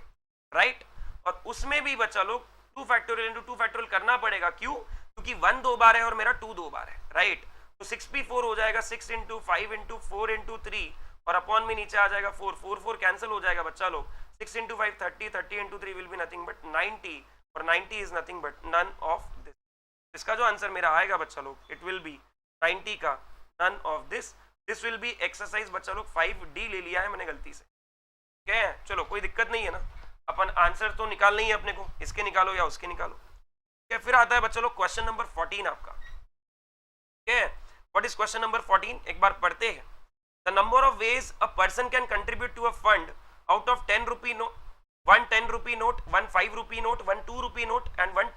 राइट। और उसमें भी बच्चा लोग 2 फैक्टोरियल इंटू 2 फैक्टोरियल करना पड़ेगा, क्यों, क्योंकि 1 2 बार है और मेरा 2 2 बार है, राइट। तो 6p4 हो जाएगा 6 इंटू 5 इंटू 4 इंटू 3 और अपॉन में नीचे आ जाएगा 4 4 4 कैंसिल हो जाएगा बच्चा लोग। 6 into 5 30, 30 into 3 will be nothing but 90 और 90 is nothing but none of this. इसका जो आंसर मेरा आएगा बच्चा लोग, इट विल बी 90 का none of this. This will be exercise बच्चा लोग 5D ले लिया है मैंने गलती से, ठीक है। चलो कोई दिक्कत नहीं है ना, अपन आंसर तो निकालना ही है अपने को, इसके निकालो या उसके निकालो, ठीक है। फिर आता है बच्चा लोग क्वेश्चन नंबर 14 आपका, ठीक है। व्हाट इज क्वेश्चन नंबर 14, एक बार पढ़ते हैं। The number of ways a person can contribute to a fund out of 10 rupee note, 1 10 rupee note, 1 5 rupee note, 1 2 rupee note and 1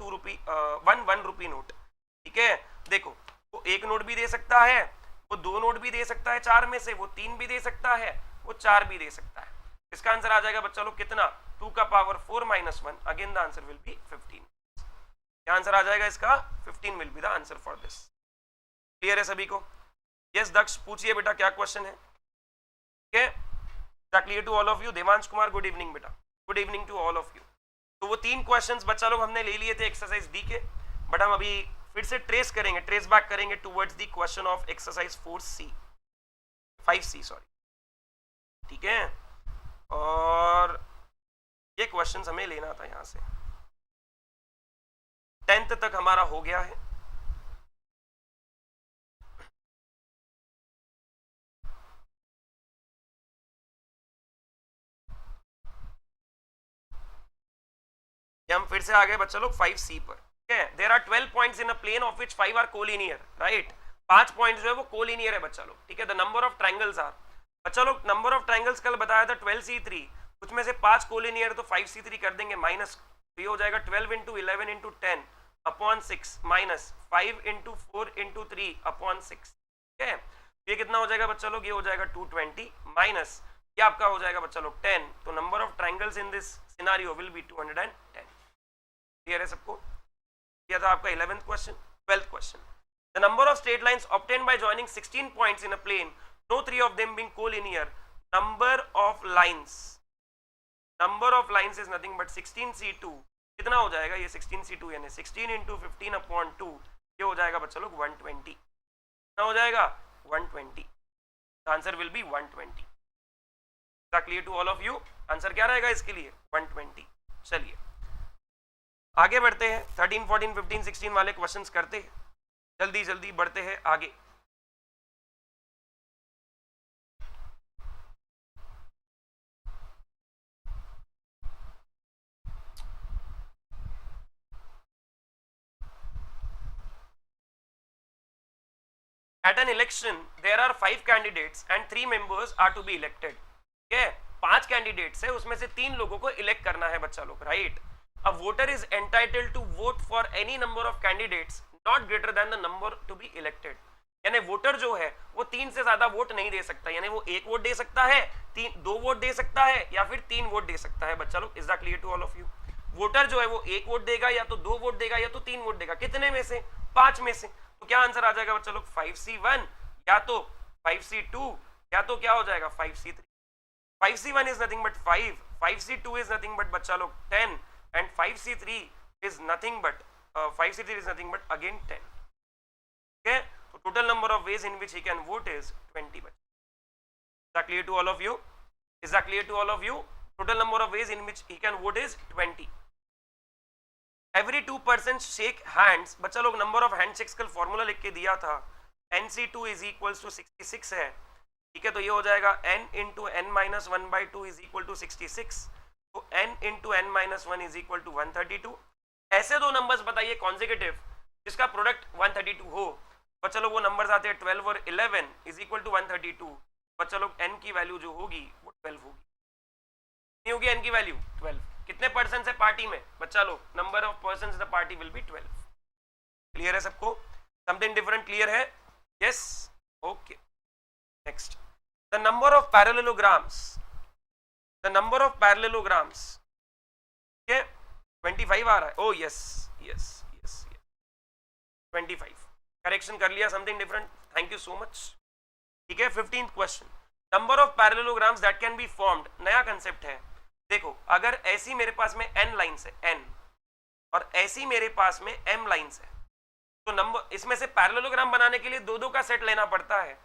1 rupee note, ठीक है। देखो वो एक नोट भी दे सकता है, वो 2 नोट भी दे सकता है 4 में से, वो 3 भी दे सकता है, वो 4 भी दे सकता है। इसका आंसर आ जाएगा बच्चा लोग कितना, 2 का power 4 minus 1, again the answer will B 15। क्या आंसर आ जाएगा इसका, 15 will be the answer for this. Clear है सभी को। यस दक्ष पूछिए बेटा क्या क्वेश्चन है, ठीक है। Clear to all of you. Devansh Kumar good evening बेटा, good evening to all of you. तो वो 3 क्वेश्चंस बच्चा लोग हमने ले लिए थे एक्सरसाइज डी के, बट हम अभी फिर से ट्रेस करेंगे, ट्रेस बैक करेंगे towards the question of exercise 4C। 5C sorry, ठीक है। और ये क्वेश्चन हमें लेना था यहां से। 10th तक हमारा हो गया है। हम फिर से आ गए बच्चा लोग 5C पर, ठीक है। There are 12 points in a plane of which 5 are collinear, right. 5 points जो है वो कोलिनियर है बच्चा लोग, ठीक है। The number of triangles are, बच्चा लोग नंबर ऑफ ट्रायंगल्स कल बताया था 12C3, कुछ में से 5 कोलिनियर, तो 5C3 कर देंगे माइनस, तो ये हो जाएगा 12 into 11 into 10 upon 6 minus 5 into 4 into 3 upon 6, ठीक है। ये कितना हो जाएगा बच्चा लोग, ये हो जाएगा 220 माइनस ये आपका हो जाएगा बच्चा लोग 10, तो number of triangles in this scenario will be 210। Clear है सबको? यह था आपका 11th question. 12th question, the number of straight lines obtained by joining 16 points in a plane, no 3 of them being collinear, number of lines is nothing but 16C2, कितना हो जाएगा ये 16C2 यानी 16 इंटू 15 अपॉन 2, ये हो जाएगा बच्चा लोग 120, कितना हो जाएगा 120, answer will be 120। Clear to all of you? Answer क्या रहेगा इसके लिए 120। चलिए आगे बढ़ते हैं, 13, 14, 15, 16 वाले क्वेश्चंस करते हैं, जल्दी जल्दी बढ़ते हैं आगे। At an election, there are 5 candidates and 3 members are to be elected. ठीक है, 5 कैंडिडेट्स है, उसमें से 3 लोगों को इलेक्ट करना है बच्चा लोग, right. A voter is entitled to vote for any number of candidates not greater than the number to be elected. यानी वोटर जो है वो 3 से ज्यादा वोट नहीं दे सकता, यानी वो 1 वोट दे सकता है, 2 वोट दे सकता है या फिर 3 वोट दे सकता है बच्चा लोग। Is that clear to all of you? Voter जो है वो 1 वोट देगा या तो 2 वोट देगा या तो 3 वोट देगा, कितने में से? 5 में से। तो क्या आंसर आ जाएगा बच्चा लोग 5C1 या तो 5C2 या तो क्या हो जाएगा 5C3। 5C1 is nothing but 5, 5C2 is nothing but बच्चा लोग 10 and 5C3 is nothing but 5C3 is nothing but again 10, okay। so total number of ways in which he can vote is 20 बच्चा। is that clear to all of you? Is that clear to all of you? total number of ways in which he can vote is 20। every 2 persons shake hands, बच्चा लोग number of handshakes कल formula लिख के दिया था, NC2 is equals to 66 है, ठीक है। तो ये हो जाएगा n into n minus 1/2 is equal to 66, तो n into n minus 1 is equal to 132। ऐसे दो नंबर्स बताइए कॉन्जिक्यूटिव जिसका प्रोडक्ट 132 हो, बच्चा लोग वो नंबर्स आते हैं 12 और 11 इज इक्वल टू 132। बच्चा लोग n की वैल्यू जो होगी वो 12 होगी, नहीं होगी n की वैल्यू 12। कितने पर्सन है पार्टी में बच्चा लोग? Number of person in the party will be 12। Clear है सबको? समथिंग डिफरेंट क्लियर है? Yes, okay. Next, the number of parallelograms, okay, 25 आ रहा है, oh yes 25 करेक्शन कर लिया, something different, thank you so much, ठीक है। 15th question, number of parallelograms that can be formed, नया कंसेप्ट है। देखो अगर ऐसी मेरे पास में n लाइंस है n और ऐसी मेरे पास में m लाइंस है, तो नंबर इसमें से पैरेललोग्राम बनाने के लिए 2-2 का सेट लेना पड़ता है।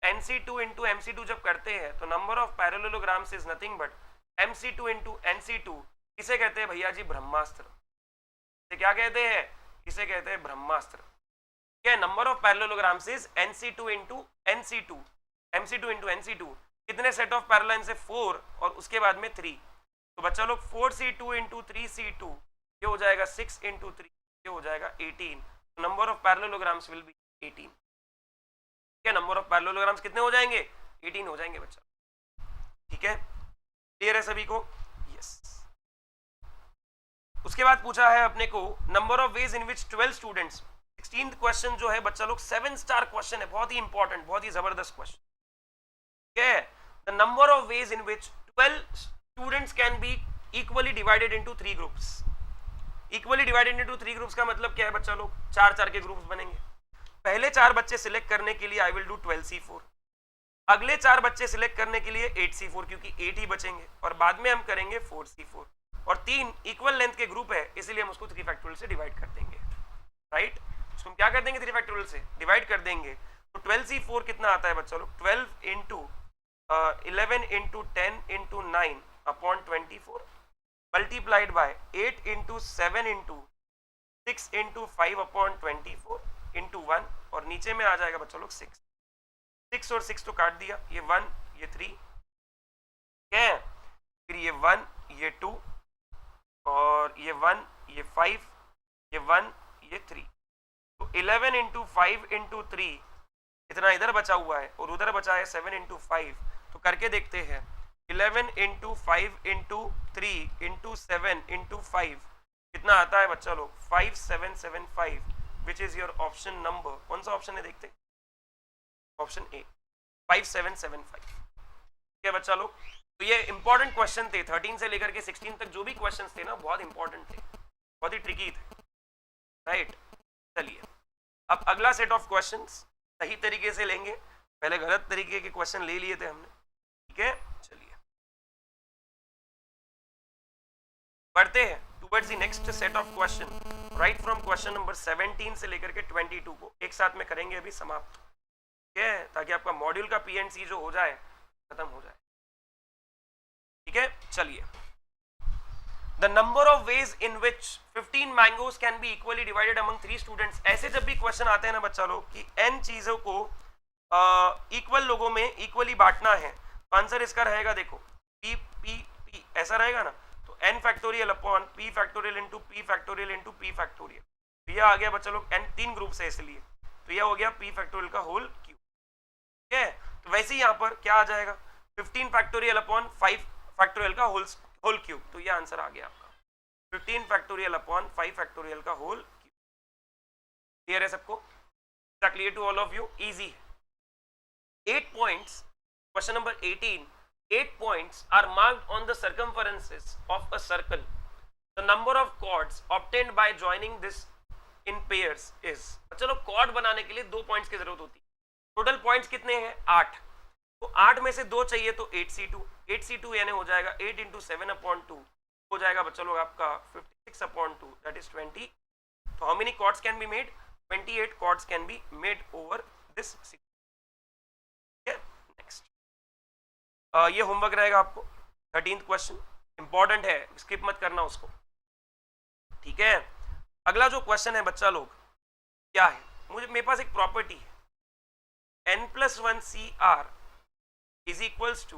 NC2 इंटू MC2 जब करते हैं तो number of parallelograms is nothing but MC2 into NC2, इसे कहते हैं भैया जी ब्रह्मास्त्र। इसे क्या कहते हैं? इसे कहते हैं ब्रह्मास्त्र। क्या number of parallelograms is NC2 into NC2, MC2 into NC2। कितने सेट ऑफ पैरेलल से? 4 और उसके बाद में 3, तो बच्चा लोग 4C2 इंटू 3C2, ये हो जाएगा 6 इंटू 3, ये हो जाएगा 18। Number of parallelograms will be 18। Number of parallelograms कितने हो जाएंगे? 18 हो जाएंगे बच्चा, ठीक है। क्लियर है सभी को? यस। उसके बाद पूछा है अपने को number of ways in which 12 students. 16th question जो है बच्चा लोग 7 स्टार क्वेश्चन है, बहुत ही इंपॉर्टेंट, बहुत ही जबरदस्त क्वेश्चन, ठीक है। The number of ways in which 12 students can be equally divided into 3 groups. Equally divided into 3 groups का मतलब क्या है बच्चा लोग? 4-4 के ग्रुप्स बनेंगे। पहले 4 बच्चे सिलेक्ट करने के लिए आई विल डू 12C4, अगले 4 बच्चे सिलेक्ट करने के लिए 8C4 क्योंकि 8 ही बचेंगे, और बाद में हम करेंगे 4C4, और 3 इक्वल लेंथ के ग्रुप है इसलिए हम उसको 3 फैक्टोरियल से डिवाइड कर देंगे, राइट। उसको हम क्या कर देंगे? 3 फैक्टोरियल से डिवाइड कर देंगे। तो 12C4 कितना आता है बच्चा लोग? 12 into 11 into 10 into 9 upon 24 multiplied by 8 into 7 into 6 into 5 upon 24 into 1 और नीचे में आ जाएगा बच्चा लोग 6 और 6 तो काट दिया, ये 1 ये 3 क्या है, फिर ये 1 ये 2 और ये 1 ये 5 ये 1 ये 3, तो 11 इंटू 5 इंटू 3 इतना इधर बचा हुआ है और उधर बचा है 7 इंटू 5, तो करके देखते हैं 11 इंटू 5 इंटू 3 इंटू 7 इंटू 5 कितना आता है बच्चा लोग? 5775 which is your option number, कौन सा ऑप्शन है देखते? Option A 5775। ठीक है बच्चा लोग, तो ये इंपॉर्टेंट क्वेश्चन थे 13 से लेकर के 16 तक जो भी क्वेश्चंस थे ना बहुत इंपॉर्टेंट थे, बहुत ही ट्रिकी थे, राइट। चलिए अब अगला सेट ऑफ क्वेश्चंस सही तरीके से लेंगे, पहले गलत तरीके के क्वेश्चन ले लिए थे हमने, ठीक है। चलिए बढ़ते हैं towards the next set of question, right from question number 17 से लेकर के 22 को एक साथ में करेंगे अभी समाप्त, ठीक है, ताकि आपका मॉड्यूल का पीएनसी जो हो जाए खत्म हो जाए, ठीक है। चलिए The number of ways in which 15 mangoes can be equally divided among 3 students, ऐसे जब भी क्वेश्चन आते हैं ना बच्चा लोग कि n चीजों को इक्वल लोगों में इक्वली बांटना है, तो आंसर इसका रहेगा देखो p p p ऐसा रहेगा ना, तो n factorial upon p factorial into p factorial into p factorial, तो यह आ गया बच्चा लोग n 3 ग्रुप से इसलिए, तो यह हो गया p फैक्टोरियल का होल क्यूब, ठीक है। तो वैसे ही यहाँ पर क्या आ जाएगा 15 फैक्टोरियल अपॉन 5 फैक्टोरियल का होल क्यूब, तो ये आंसर आ गया आपका 15 फैक्टोरियल अपॉन 5 फैक्टोरियल का होल क्यूब। क्लियर है सबको? Clear to all of you? Easy है। 8 points, question number 18, 8 points are marked on the circumferences of a circle. The number of chords obtained by joining this in pairs is, चलो chord बनाने के लिए 2 points की जरूरत होती है, total points कितने हैं 8, तो 8 में से 2 चाहिए तो 8c2 यानी हो जाएगा 8 इंटू 7 अपॉन 2 हो जाएगा बच्चा लोग आपका 56 अपॉन 2 दैट इज 20। तो how many chords can be made? 28 chords can be made over this. Next ये होमवर्क रहेगा आपको, 13th क्वेश्चन इंपॉर्टेंट है, स्किप मत करना उसको, ठीक है। अगला जो क्वेश्चन है बच्चा लोग क्या है, मेरे पास एक प्रॉपर्टी है n+1 CR is equals to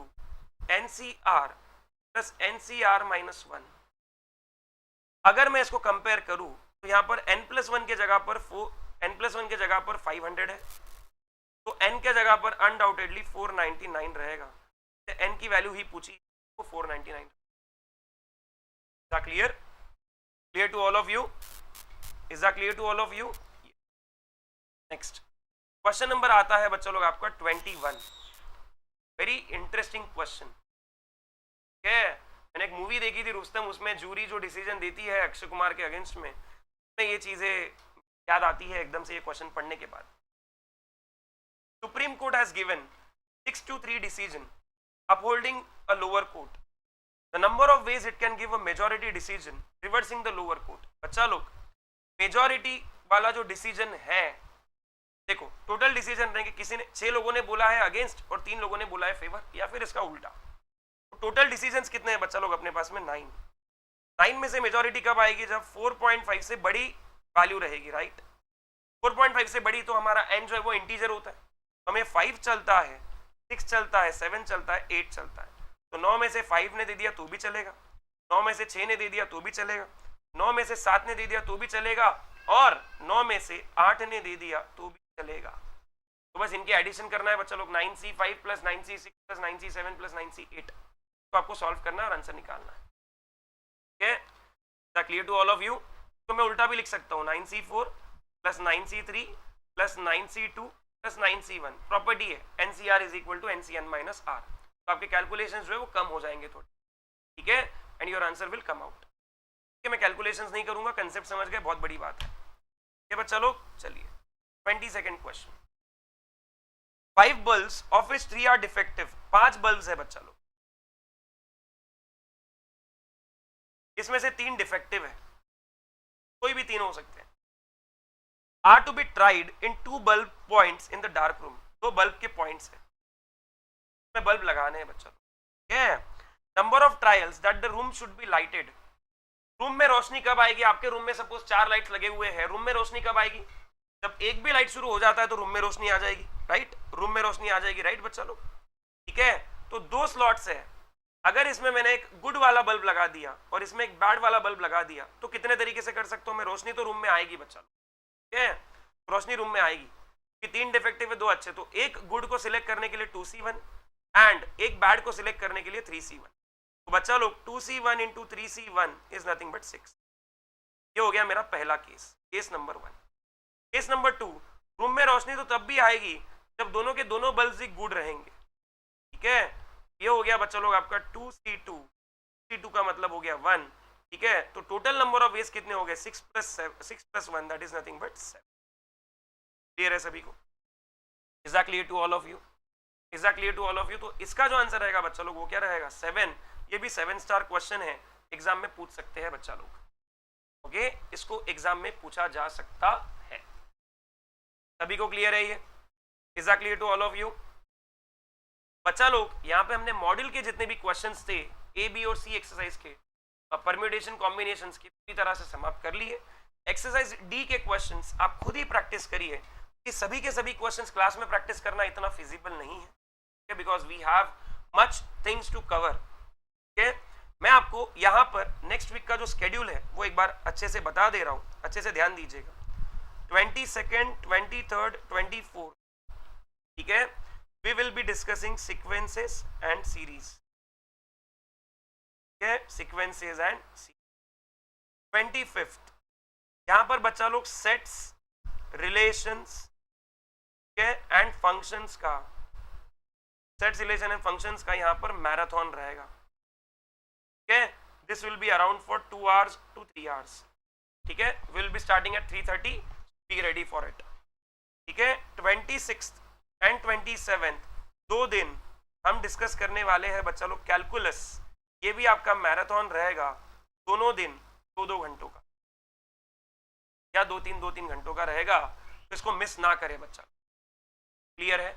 NCR plus NCR minus 1। अगर मैं इसको कंपेयर करूं तो यहां पर n+1 के जगह पर 500 है, तो n के जगह पर अनडाउटेडली 499 रहेगा, तो n की वैल्यू ही पूछी तो 499। Clear? Clear to all of you? Is that clear to all of you? Next question number आता है बच्चों लोग आपका 21, वेरी इंटरेस्टिंग क्वेश्चन, ठीक है। मैंने एक मूवी देखी थी रुस्तम, उसमें जूरी जो डिसीजन देती है अक्षय कुमार के अगेंस्ट में, ये चीजें याद आती है एकदम से ये क्वेश्चन पढ़ने के बाद। Supreme court has given 6-3 decision upholding a lower court, the number of ways it can give a majority decision reversing the lower court. बच्चा लोग मेजॉरिटी वाला जो डिसीजन है, देखो टोटल डिसीजन रहेंगे, किसी ने 6 लोगों ने बोला है अगेंस्ट और 3 लोगों ने बोला है फेवर, या फिर इसका उल्टा, तो टोटल डिसीजंस कितने हैं बच्चा लोग अपने पास में? 9 में से मेजॉरिटी कब आएगी? जब 4.5 से बड़ी वैल्यू रहेगी, राइट। 4.5 से बड़ी तो हमारा n जो है वो इंटीजर होता है, हमें 5 चलता है, 6 चलता है, 7 चलता है, 8 चलता है, तो 9 में से 5 ने दे दिया तो भी चलेगा, 9 में से 6 ने दे दिया तो भी चलेगा, 9 में से 7 ने दे दिया तो भी चलेगा, और 9 में से 8 ने दे दिया तो भी चलेगा। तो बस इनके एडिशन करना है बच्चा लोग, 9c5 plus 9c6 plus 9c7 plus 9c8, तो आपको सॉल्व करना है और आंसर निकालना है, ठीक है। Clear to all of you? तो मैं उल्टा भी लिख सकता हूँ, 9c4 plus 9c3 plus 9c2 plus 9c1, property है NCR is equal to NCN minus R, तो आपके कैलकुलेशंस जो है वो कम हो जाएंगे थोड़े, ठीक है, and your answer will come out. ठीक है, मैं कैलकुलेशंस नहीं करूंगा, कंसेप्ट समझ गए, बहुत बड़ी बात है, ठीक है बच्चा लोग। चलिए 22nd question, 5 bulbs of which 3 are defective, 5 bulbs है बच्चा लोग, इसमें से 3 डिफेक्टिव है, कोई भी 3 हो सकते हैं, are to be tried in 2 bulb points in the dark room. 2 bulb के पॉइंट्स है, में बल्ब लगाने हैं बच्चा, ठीक है। Number of trials that the room should be lighted. Room में रोशनी कब आएगी? आपके रूम में सपोज 4 लाइट्स लगे हुए हैं, रूम में रोशनी कब आएगी? जब एक भी लाइट शुरू हो जाता है तो रूम में रोशनी आ जाएगी, राइट? रूम में रोशनी आ जाएगी, राइट बच्चा लोग, ठीक है। तो 2 स्लॉट्स है, अगर इसमें मैंने एक गुड वाला बल्ब लगा दिया और इसमें एक बैड वाला बल्ब लगा दिया तो कितने तरीके से कर सकता हूं मैं? रोशनी तो रूम में आएगी बच्चा लोग, ठीक है, रोशनी रूम में आएगी। कि 3 डिफेक्टिव है, 2 अच्छे, तो एक गुड को सिलेक्ट करने के लिए 2C1 एंड एक बैड को सिलेक्ट करने के लिए 3C1। तो बच्चा लोग 2C1 into 3C1 is nothing but 6। ये हो गया मेरा पहला case, case number 1। Case number 2, room में रोशनी तो तब भी आएगी जब दोनों के दोनों बल्ब ही गुड रहेंगे, ठीक है। ये हो गया बच्चा लोग आपका 2C2, C2 का मतलब हो गया 1, ठीक है। तो टोटल नंबर ऑफ वेज कितने हो गए? 6 plus 1 that is nothing but 7। Clear है सभी को? Is that clear to all of you? Is that clear to all of you? तो इसका जो आंसर रहेगा बच्चा लोग वो क्या रहेगा? 7। ये भी 7 स्टार क्वेश्चन है, एग्जाम में पूछ सकते हैं बच्चा लोग, ओके। इसको एग्जाम में पूछा जा सकता है। सभी को क्लियर है ये? Is that clear to all of you? बच्चा लोग यहाँ पे हमने मॉड्यूल के जितने भी क्वेश्चंस थे ए बी और सी एक्सरसाइज के परम्यूटेशन कॉम्बिनेशंस की पूरी तरह से समाप्त कर लिए। एक्सरसाइज डी के क्वेश्चंस आप खुद ही प्रैक्टिस करिए, कि सभी के सभी क्वेश्चंस क्लास में प्रैक्टिस करना इतना फिजिबल नहीं है, because we have much things to cover, ठीक है। मैं आपको यहाँ पर नेक्स्ट वीक का जो स्केड्यूल है वो एक बार अच्छे से बता दे रहा हूँ, अच्छे से ध्यान दीजिएगा। 22nd, 23rd, 24, ठीक है, we will be discussing sequences and series, okay, sequences and series। 25th यहां पर बच्चा लोग sets, relations, okay, and functions का, सेट्स, रिलेशन एंड फंक्शंस का यहां पर मैराथन रहेगा, okay, this will be around for 2 hours to 3 hours, ठीक है। will be starting at 3:30, be ready for it, ठीक है। 26th एंड 27 2 दिन हम डिस्कस करने वाले हैं बच्चा लोग कैलकुलस। ये भी आपका मैराथन रहेगा, दोनों दिन 2-2 घंटों का या 2-3 घंटों का रहेगा, तो इसको मिस ना करे बच्चा। क्लियर है?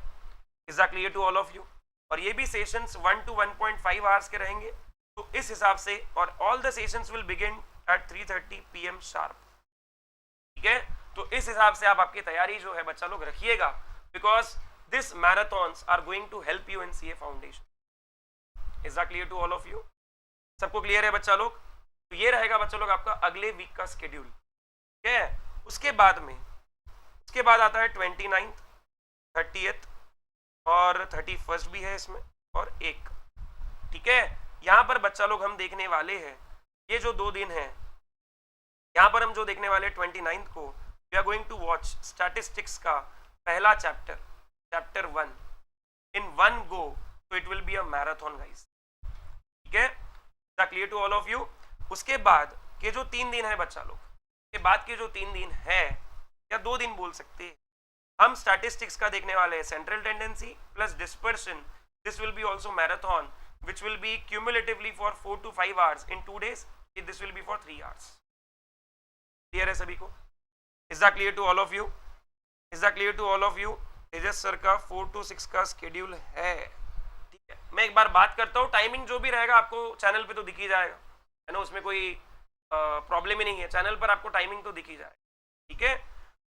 Is that clear to all of you? और ये भी सेशंस 1 to 1.5 आवर्स के रहेंगे, तो इस हिसाब से, और all the sessions will begin eight 3:30 PM sharp, ठीक है। तो इस हिसाब से आप आपकी तैयारी जो है बच्चा लोग रखिएगा, because These marathons are going to help you in CA Foundation. Is that clear to all of you? सबको क्लियर है बच्चा लोग? तो ये रहेगा बच्चा लोग आपका अगले वीक का स्केड्यूल, ठीक है। उसके बाद आता है 29th, 30th और 31st भी है इसमें, और 1, ठीक है। यहाँ पर बच्चा लोग हम देखने वाले हैं, ये जो 2 दिन है यहाँ पर हम जो देखने वाले 29th को, we are going to watch statistics का पहला chapter 1 in one go, so it will be a marathon guys, ठीक है। Is clear to all of you? उसके बाद के जो 3 दिन है बच्चा लोग, के बाद के जो 3 दिन है या 2 दिन बोल सकते हैं, हम स्टैटिस्टिक्स का देखने वाले हैं, central tendency plus dispersion. This will B also marathon which will be cumulatively for 4 to 5 hours in 2 days. This will be for 3 hours. Clear है सभी को? Is that clear to all of you? Is that clear to all of you? Tejas sir का 4 to 6 का schedule है, ठीक है। मैं एक बार बात करता हूँ, टाइमिंग जो भी रहेगा आपको चैनल पे तो दिख ही जाएगा, है ना, उसमें कोई प्रॉब्लम ही नहीं है, चैनल पर आपको टाइमिंग तो दिख ही जाएगा, ठीक है।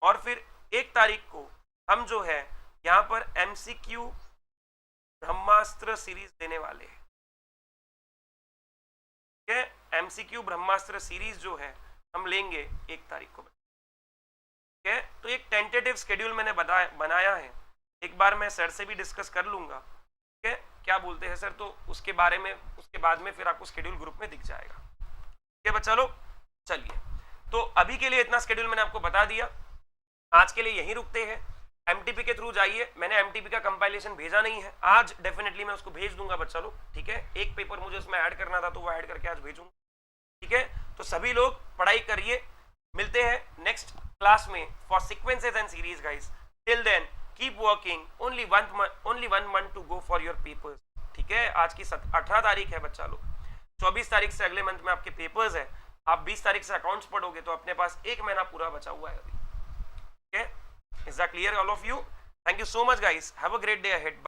और फिर 1 तारीख को हम जो है यहाँ पर MCQ ब्रह्मास्त्र सीरीज देने वाले हैं, ठीक है। MCQ ब्रह्मास्त्र सीरीज जो है हम लेंगे 1 तारीख को, ठीक है। तो एक टेंटेटिव स्केड्यूल मैंने बनाया है, एक बार मैं सर से भी डिस्कस कर लूंगा, ठीक है, क्या बोलते हैं सर, तो उसके बारे में उसके बाद में फिर आपको स्केड्यूल ग्रुप में दिख जाएगा, ठीक है बच्चा लोग। चलिए, तो अभी के लिए इतना स्केड्यूल मैंने आपको बता दिया, आज के लिए यहीं रुकते हैं। MTP के थ्रू जाइए, मैंने MTP का कंपाइलेशन भेजा नहीं है, आज डेफिनेटली मैं उसको भेज दूंगा बच्चा लोग, ठीक है। एक पेपर मुझे उसमें ऐड करना था तो वो ऐड करके आज भेजूंगा, ठीक है। तो सभी लोग पढ़ाई करिए, मिलते हैं नेक्स्ट क्लास में for sequences and series guys. Till then keep working, only one month to go for your papers, ठीक है। आज की 18 तारीख है बच्चा लोग, 24 तारीख से अगले मंथ में आपके पेपर्स है। आप 20 तारीख से अकाउंट्स पढ़ोगे तो अपने पास 1 महीना पूरा बचा हुआ है अभी, Okay, is that clear all of you? Thank you so much guys, have a great day ahead.